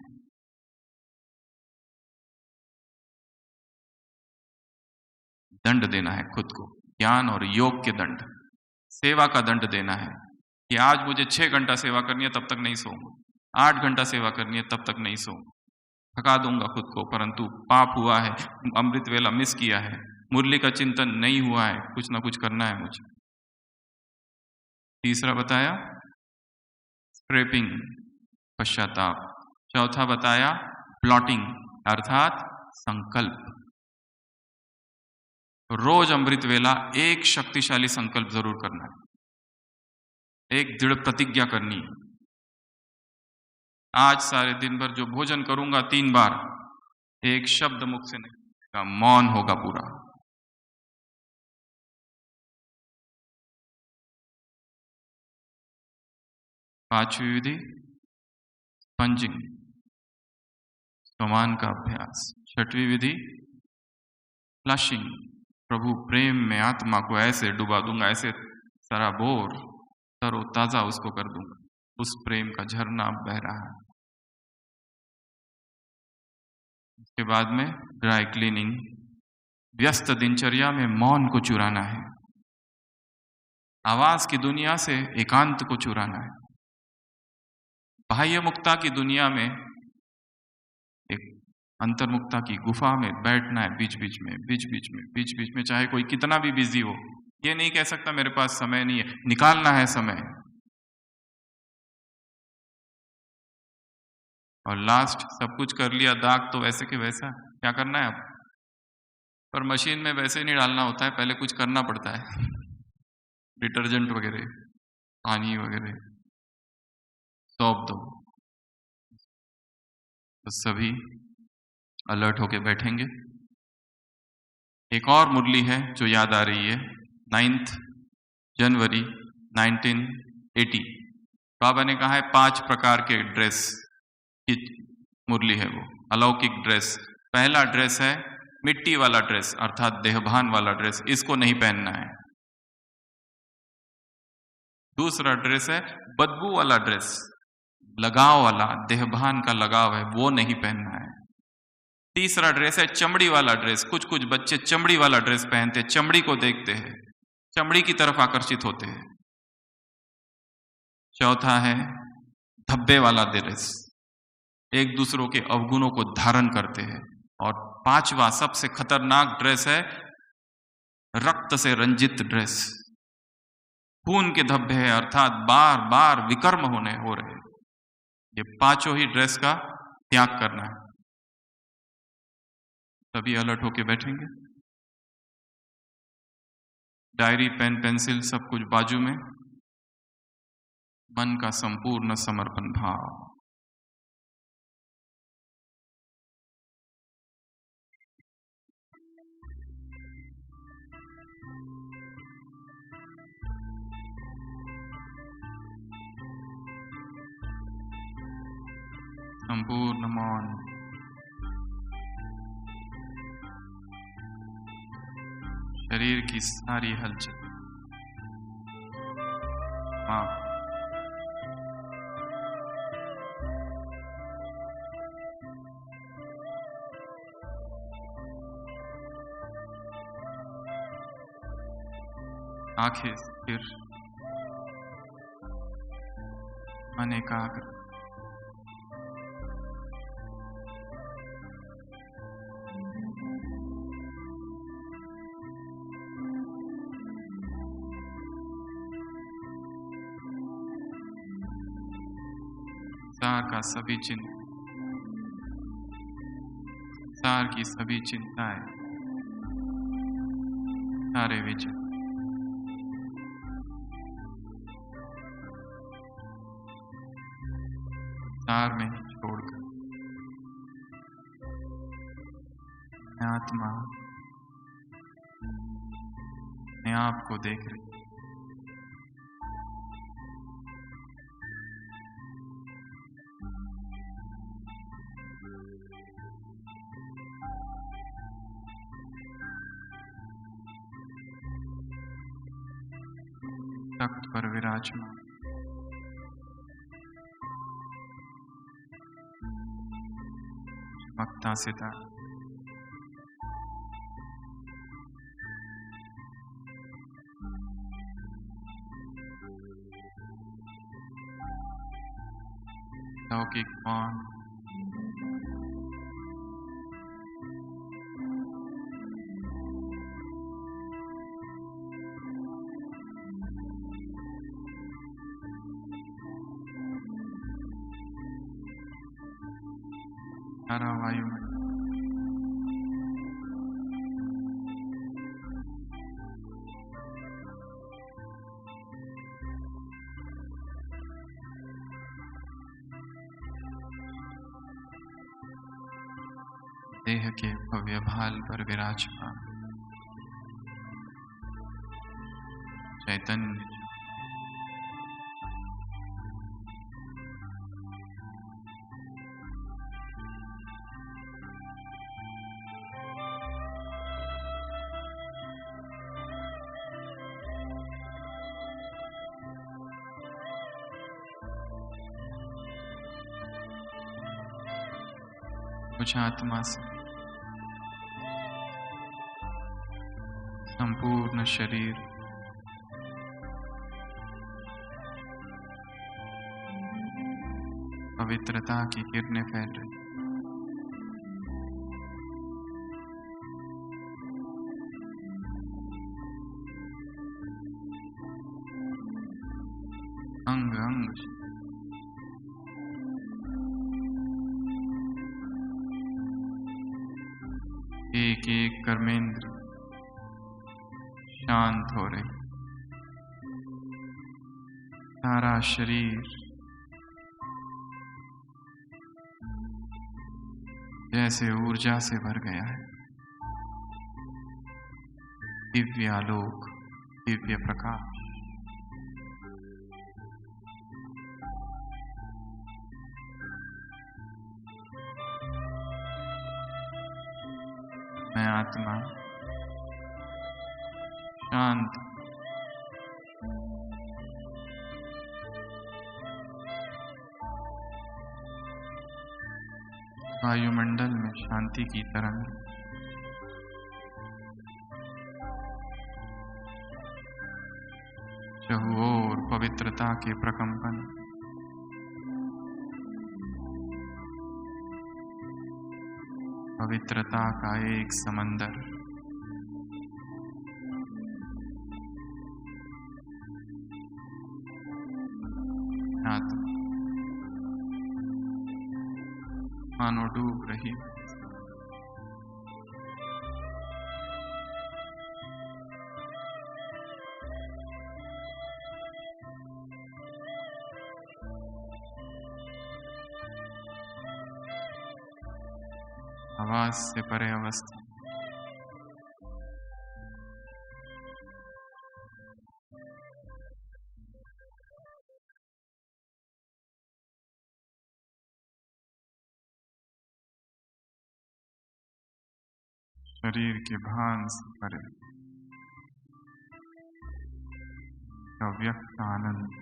[SPEAKER 1] दंड देना है खुद को, ज्ञान और योग के दंड, सेवा का दंड देना है कि आज मुझे 6 घंटा सेवा करनी है, तब तक नहीं सोऊंगा, 8 घंटा सेवा करनी है, तब तक नहीं सोऊंगा, थका दूंगा खुद को, परंतु पाप हुआ है, अमृत वेला मिस किया है, मुरली का चिंतन नहीं हुआ है, कुछ ना कुछ करना है मुझे। तीसरा बताया स्क्रैपिंग, पश्चाताप। चौथा बताया प्लॉटिंग अर्थात संकल्प। रोज अमृत वेला एक शक्तिशाली संकल्प जरूर करना है, एक दृढ़ प्रतिज्ञा करनी है। आज सारे दिन भर जो भोजन करूंगा 3 बार, एक शब्द मुख से नहीं निकलेगा, मौन होगा पूरा। पांचवी विधि स्पंजिंग, स्वमान का अभ्यास। छठवीं विधि फ्लशिंग, प्रभु प्रेम में आत्मा को ऐसे डुबा दूंगा, ऐसे सराबोर तरोताजा उसको कर दूंगा, उस प्रेम का झरना बह रहा है। उसके बाद में ड्राई क्लीनिंग, व्यस्त दिनचर्या में मौन को चुराना है, आवाज की दुनिया से एकांत को चुराना है, बाह्य मुक्ता की दुनिया में एक अंतर्मुक्ता की गुफा में बैठना है, बीच बीच में, चाहे कोई कितना भी बिजी हो। ये नहीं कह सकता मेरे पास समय नहीं है, निकालना है समय। और लास्ट, सब कुछ कर लिया, दाग तो वैसे के वैसा, क्या करना है अब? पर मशीन में वैसे नहीं डालना होता है, पहले कुछ करना पड़ता है, डिटर्जेंट वगैरह, पानी वगैरह सौंप दो। तो सभी अलर्ट होके बैठेंगे। एक और मुरली है जो याद आ रही है, 9 जनवरी 1980। बाबा ने कहा है 5 प्रकार के ड्रेस की मुरली है वो, अलौकिक ड्रेस। पहला ड्रेस है मिट्टी वाला ड्रेस अर्थात देहभान वाला ड्रेस, इसको नहीं पहनना है। दूसरा ड्रेस है बदबू वाला ड्रेस, लगाव वाला, देहभान का लगाव है, वो नहीं पहनना है। तीसरा ड्रेस है चमड़ी वाला ड्रेस, कुछ कुछ बच्चे चमड़ी वाला ड्रेस पहनते, चमड़ी को देखते हैं, चमड़ी की तरफ आकर्षित होते हैं। चौथा है धब्बे वाला ड्रेस, एक दूसरों के अवगुणों को धारण करते हैं। और 5वां सबसे खतरनाक ड्रेस है रक्त से रंजित ड्रेस, खून के धब्बे हैं अर्थात बार बार विकर्म हो रहे। ये 5 ही ड्रेस का त्याग करना है। सभी अलर्ट होके बैठेंगे, डायरी पेन पेंसिल सब कुछ बाजू में, मन का संपूर्ण समर्पण भाव। संपूर्ण मौन, शरीर की सारी हलचल माफ। आंखें स्थिर, मन एकाग्र, संसार का सभी चिंता, संसार की सभी चिंताएं, सारे विचार संसार में ही छोड़कर मैं आत्मा अपने आप को देख रही। तख्त पर विराजमान चमकता सितारा, लौकिक मौन, सारा वायुमंडल देह के भव्य भाल पर विराजमान चैतन्य, मुझ आत्मा से संपूर्ण शरीर पवित्रता की किरणें फैल रही। अंग अंग एक एक कर्मेंद्र शांत हो रहे, सारा शरीर जैसे ऊर्जा से भर गया है। दिव्य आलोक, दिव्य प्रकाश, मैं आत्मा शांत, वायुमंडल में शांति की तरंग, चहुओर पवित्रता के प्रकंपन, पवित्रता का एक समंदर, आत्मा मानो डूब रही। आवाज से परे अवस्था, शरीर के भान से परे अव्यक्त आनंद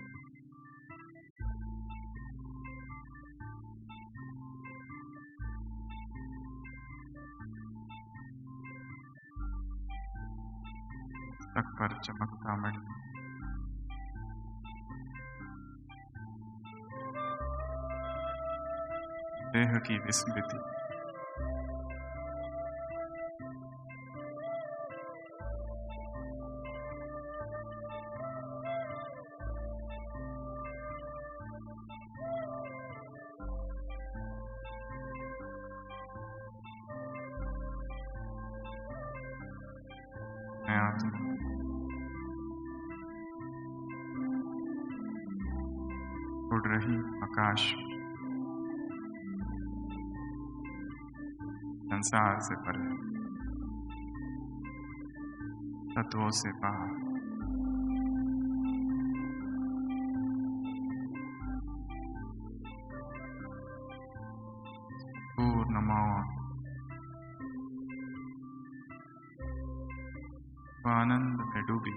[SPEAKER 1] तक पर चमकता मणि देह की विस्मृति मैं आत्मा उड़ रही आकाश संसार से परे तत्वों से बाहर पूर्ण मौन आनंद में डूबी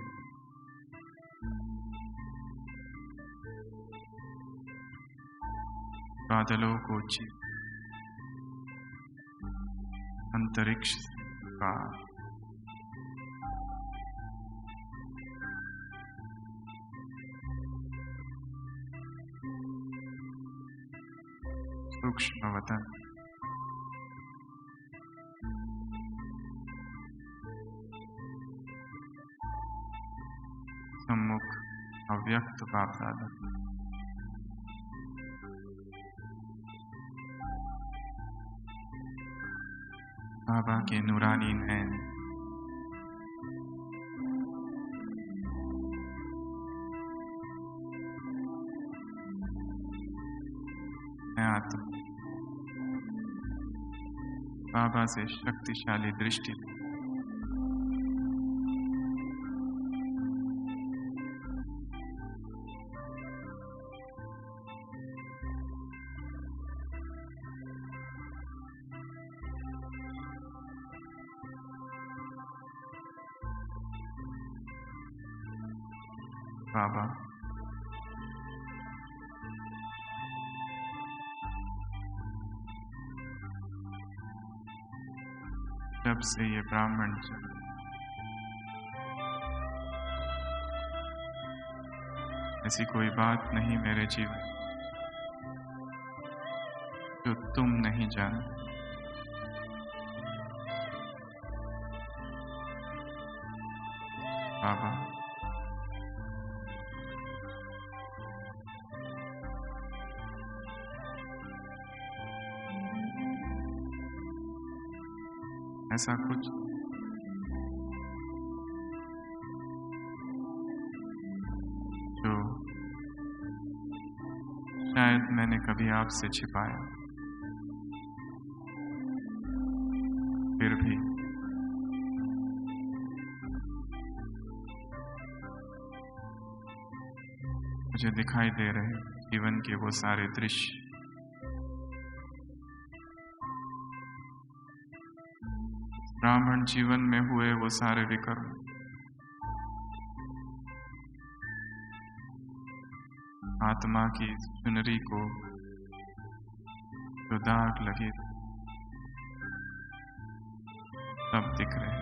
[SPEAKER 1] बादलों को चीर अंतरिक्ष का सूक्ष्म वतन सम्मुख अव्यक्त बाप दादा बाबा के नूरानी नैन मैं आत्मा बाबा से शक्तिशाली दृष्टि बाबा जब से ये ब्राह्मण चल ऐसी कोई बात नहीं मेरे जीवन जो तुम नहीं जानते। बाबा ऐसा कुछ जो शायद मैंने कभी आपसे छिपाया, फिर भी मुझे दिखाई दे रहे जीवन के वो सारे दृश्य ब्राह्मण जीवन में हुए वो सारे विकर्म आत्मा की चुनरी को जो दाग लगे सब दिख रहे हैं।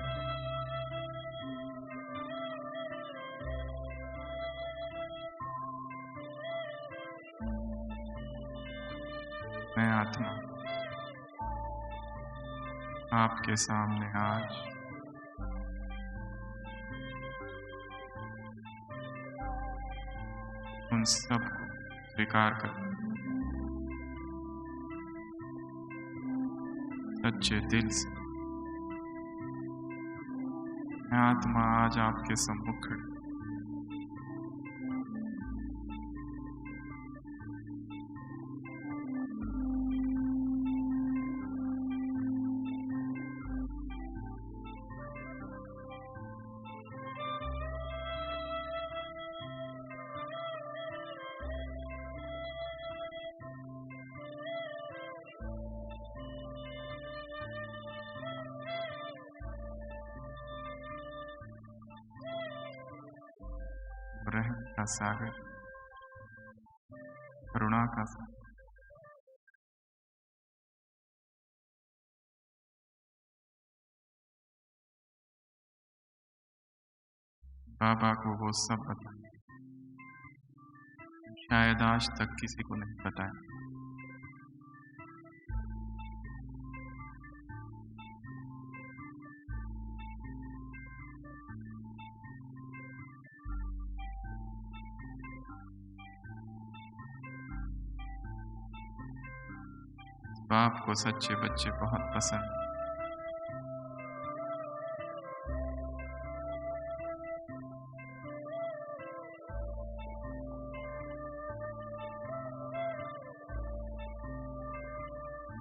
[SPEAKER 1] मैं आत्मा आपके सामने आज उन सब को स्वीकार कर सच्चे दिल से मैं आत्मा आज आपके सम्मुख खड़ी रहम का सागर, करुणा का सागर। बाबा को वो सब बताया, शायद आज तक किसी को नहीं बताया। बाप को सच्चे बच्चे बहुत पसंद।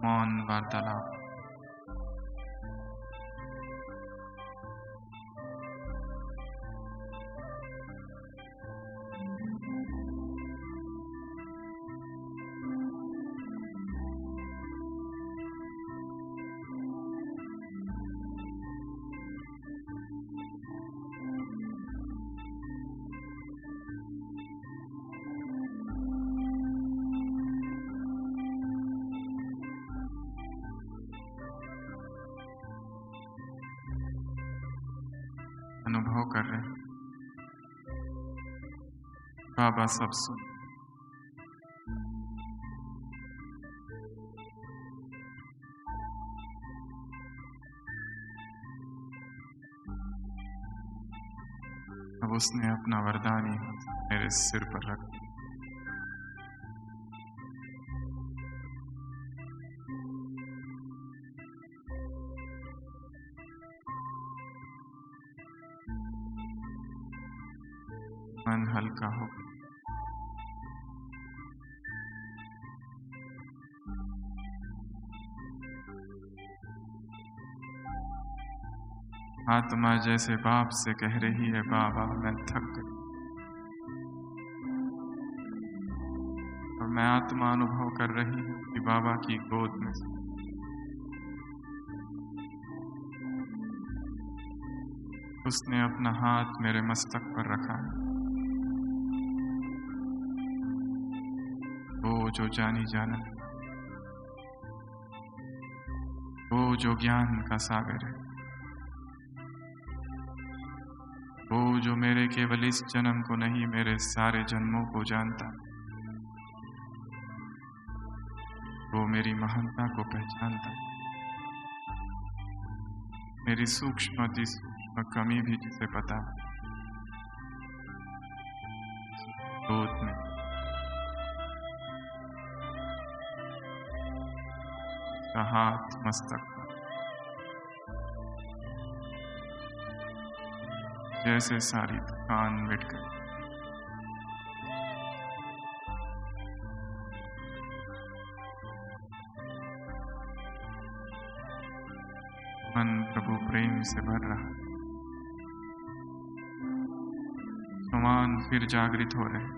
[SPEAKER 1] मौन वार्तालाप, अनुभव कर रहे हैं बाबा सब सुन। अब उसने अपना वरदानी मेरे सिर पर रख दिया। मन हल्का हो, आत्मा जैसे बाप से कह रही है, बाबा मैं थक गई। और मैं आत्मा अनुभव कर रही हूँ कि बाबा की गोद में उसने अपना हाथ मेरे मस्तक पर रखा है। वो जो जानी जाना, वो जो ज्ञान का सागर है, वो जो मेरे केवल इस जन्म को नहीं मेरे सारे जन्मों को जानता, वो मेरी महानता को पहचानता, मेरी सूक्ष्म अति सूक्ष्म कमी भी जिसे पता, गोद में का हाथ मस्तक पर, जैसे सारी थकान मिट गई। मन प्रभु प्रेम से भर रहा, समान फिर जागृत हो रहे,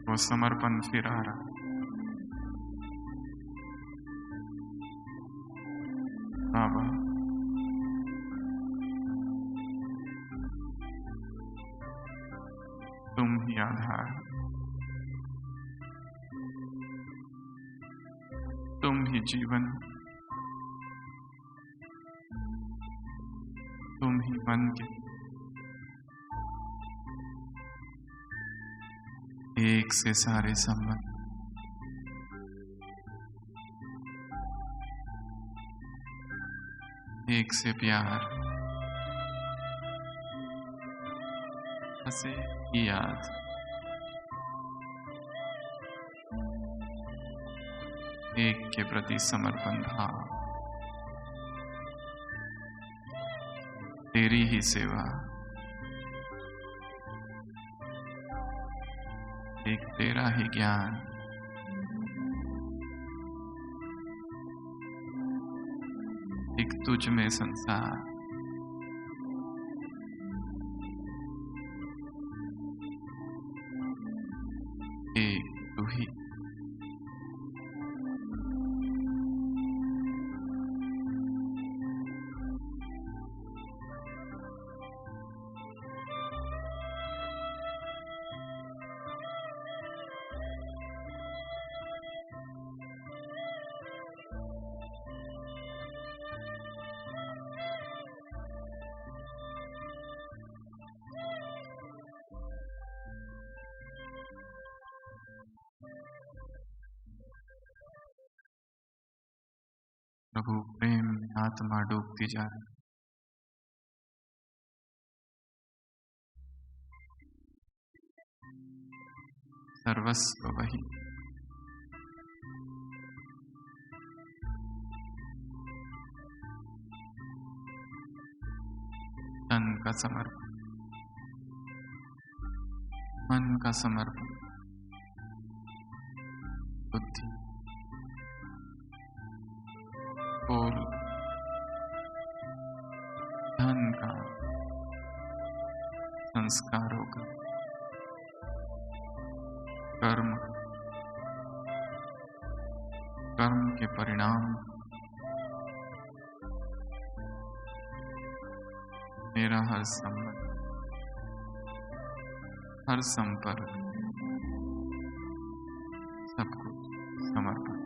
[SPEAKER 1] वो समर्पण फिर आ रहा। बाबा तुम ही आधार, तुम ही जीवन, तुम ही मन के एक से सारे संबंध, एक से प्यार, हंसे की याद, एक के प्रति समर्पण भाव, तेरी ही सेवा, एक तेरा ही ज्ञान, एक तुझ में संसार, एक तू ही। प्रभु प्रेम में आत्मा डूबती जा रही। सर्वस्व वही, तन का समर्पण, मन का समर्पण, बुद्धि, बोल, धन का, संस्कारों का, कर्म, कर्म के परिणाम, मेरा हर संबंध, हर संपर्क, सब कुछ समर्पण।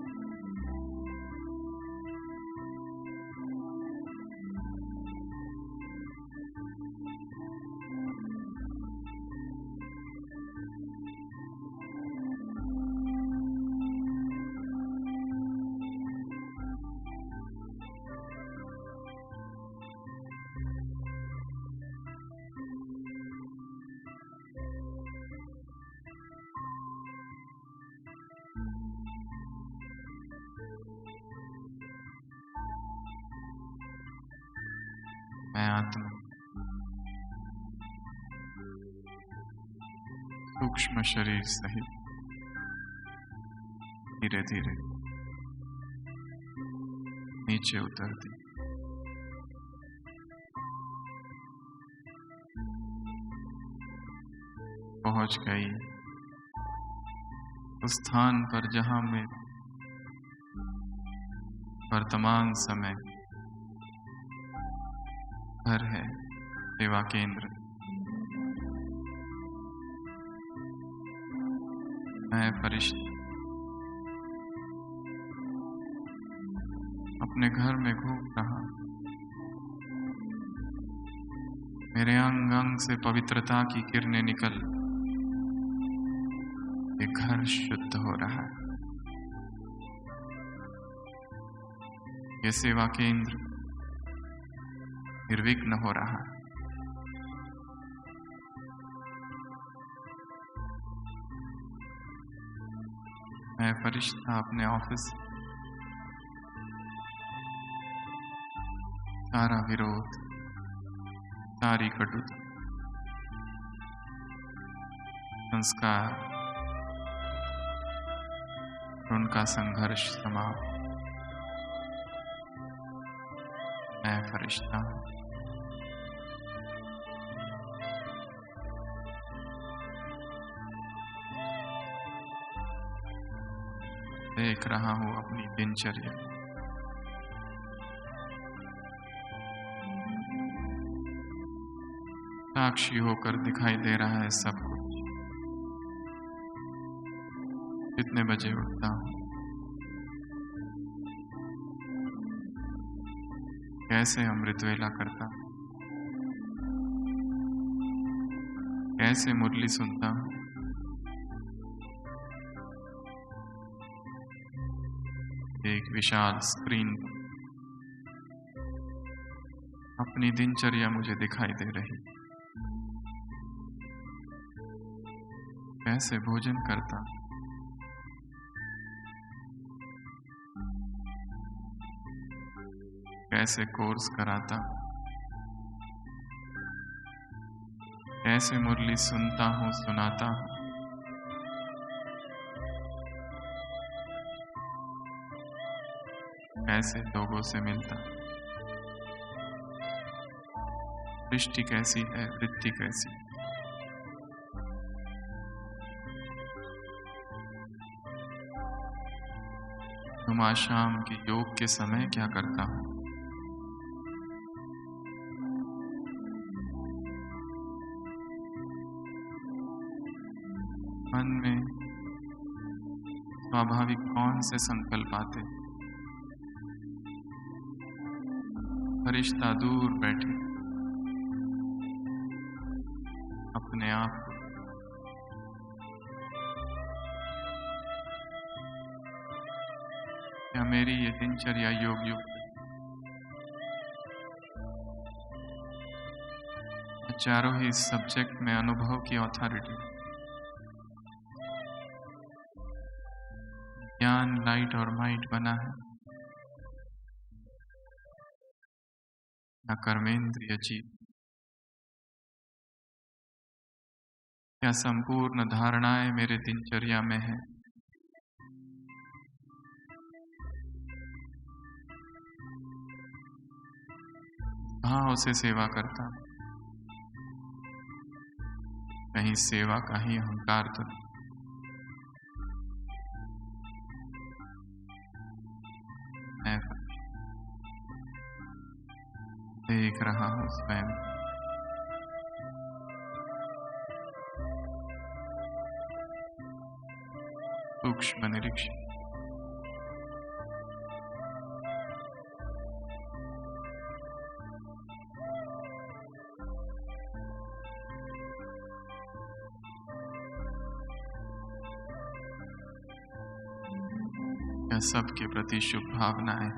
[SPEAKER 1] मैं आत्मा सूक्ष्म शरीर सहित धीरे धीरे नीचे उतरती, पहुंच गई उस स्थान पर जहां मैं वर्तमान समय घर है, सेवा केंद्र। मैं फरिश्ता अपने घर में घूम रहा, मेरे अंग अंग से पवित्रता की किरणें निकल ये घर शुद्ध हो रहा है। ये सेवा केंद्र निर्विघ्न हो रहा है। मैं फरिश्ता अपने ऑफिस, सारा विरोध, सारी कटुता, संस्कार, उनका संघर्ष समाप्त। मैं फरिश्ता हूं। देख रहा हूं अपनी दिनचर्या, साक्षी होकर दिखाई दे रहा है सब कुछ। कितने बजे उठता हूं, कैसे अमृत वेला करता हूं, कैसे मुरली सुनता हूं, एक विशाल स्क्रीन पर अपनी दिनचर्या मुझे दिखाई दे रही। कैसे भोजन करता, कैसे कोर्स कराता, कैसे मुरली सुनता हूं, सुनाता हूं, कैसे लोगों से मिलता। दृष्टि कैसी है, वृत्ति कैसी। तुम आज शाम के योग के समय क्या करता हूं? मन में स्वाभाविक कौन से संकल्प आते? फरिश्ता दूर बैठे अपने आप को क्या मेरी ये दिनचर्या योग युक्त? चारों ही सब्जेक्ट में अनुभव की अथॉरिटी, ज्ञान लाइट और माइट बना है, न कर्मेंद्रिय जीव। क्या संपूर्ण धारणाएं मेरे दिनचर्या में है? भाव से सेवा करता, कहीं सेवा का ही अहंकार तो नहीं। मैं देख रहा हूं स्वयं, सूक्ष्म निरीक्षण। सबके प्रति शुभ भावनाएं,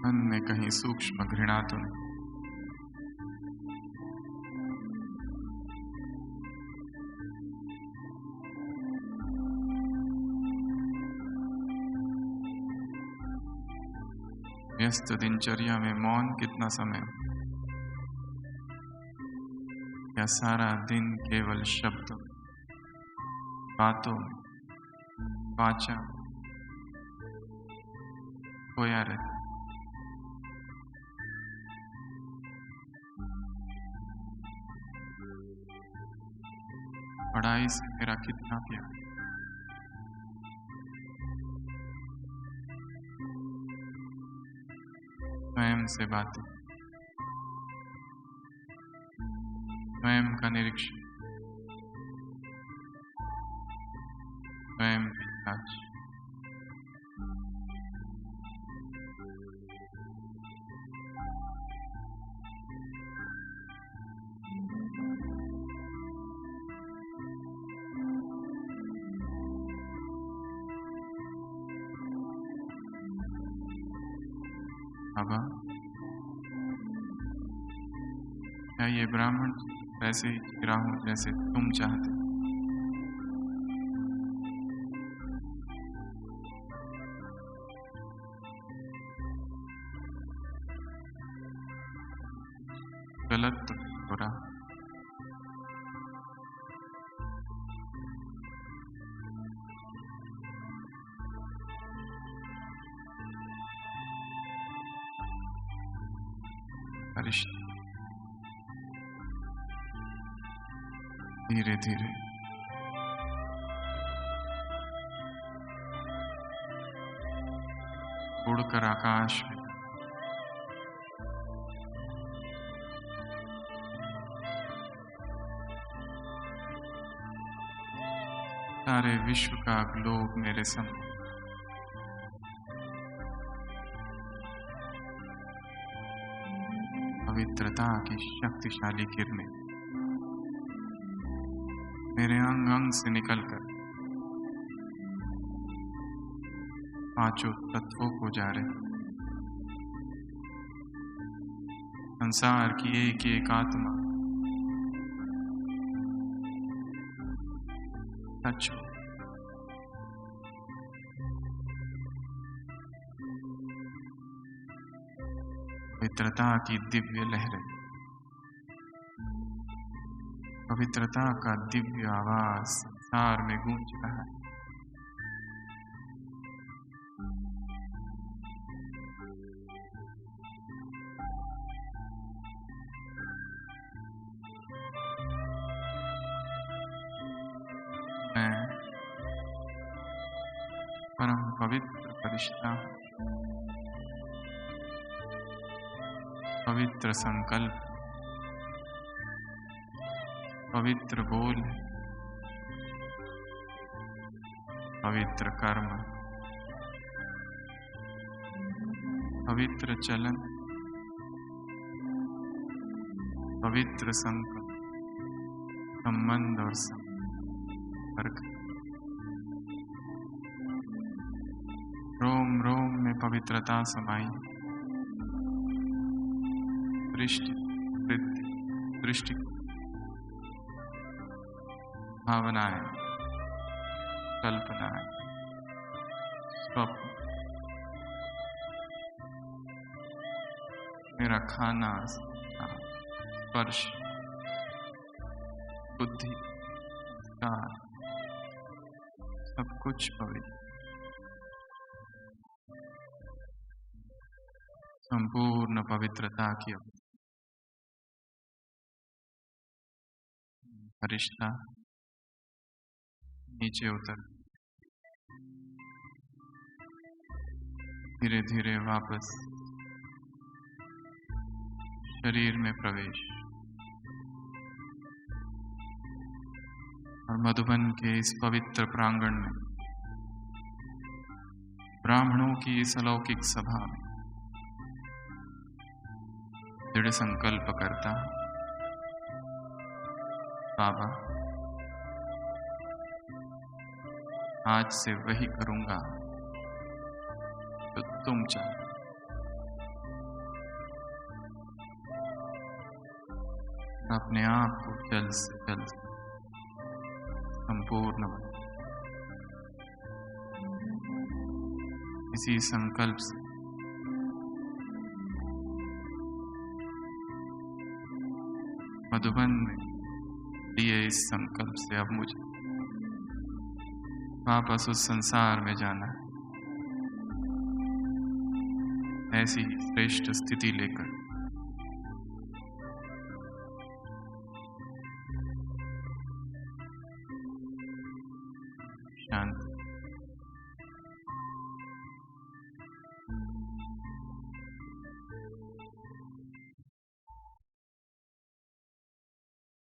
[SPEAKER 1] मन में कहीं सूक्ष्म घृणा तो नहीं। व्यस्त दिनचर्या में मौन कितना समय, या सारा दिन केवल शब्द, बातों, वाचा खोया रहता। पढ़ाई से मेरा कितना प्यार, स्वयं से बातें, स्वयं का निरीक्षण, स्वयं की जांच। बाबा, क्या ये ब्राह्मण वैसे ही जी रहा हूं जैसे तुम चाहते? गलत तो नहीं हो रहा? रिश्ते धीरे धीरे उड़कर आकाश में सारे विश्व का ग्लोब मेरे सामने, पवित्रता की शक्तिशाली किरणें मेरे अंग अंग से निकलकर पांचों तत्वों को जा रहे, संसार की एक एक आत्मा सच हो। पवित्रता की दिव्य लहरें, पवित्रता का दिव्य आवाज संसार में गूंज रहा है। मैं परम पवित्र फरिश्ता, पवित्र संकल्प, पवित्र बोल, पवित्र कर्म, पवित्र चलन, पवित्र संकल्प, संबंध और संपर्क, रोम रोम में पवित्रता समाई, दृष्टि, वृत्ति, दृष्टि, भावनाएं, कल्पनाएं, स्वप्न, मेरा खाना, स्पर्श, बुद्धि, संस्कार, सब कुछ पवित्र, संपूर्ण पवित्रता की फरिश्ता नीचे उतर, धीरे धीरे वापस शरीर में प्रवेश, और मधुबन के इस पवित्र प्रांगण में ब्राह्मणों की इस अलौकिक सभा में दृढ़ संकल्प करता, बाबा आज से वही करूंगा जो तुम चाहो। अपने आप को जल्द से जल्द संपूर्ण बना, इसी संकल्प से मधुबन में लिए इस संकल्प से अब मुझे वापस उस संसार में जाना है, ऐसी श्रेष्ठ स्थिति लेकर। शांति।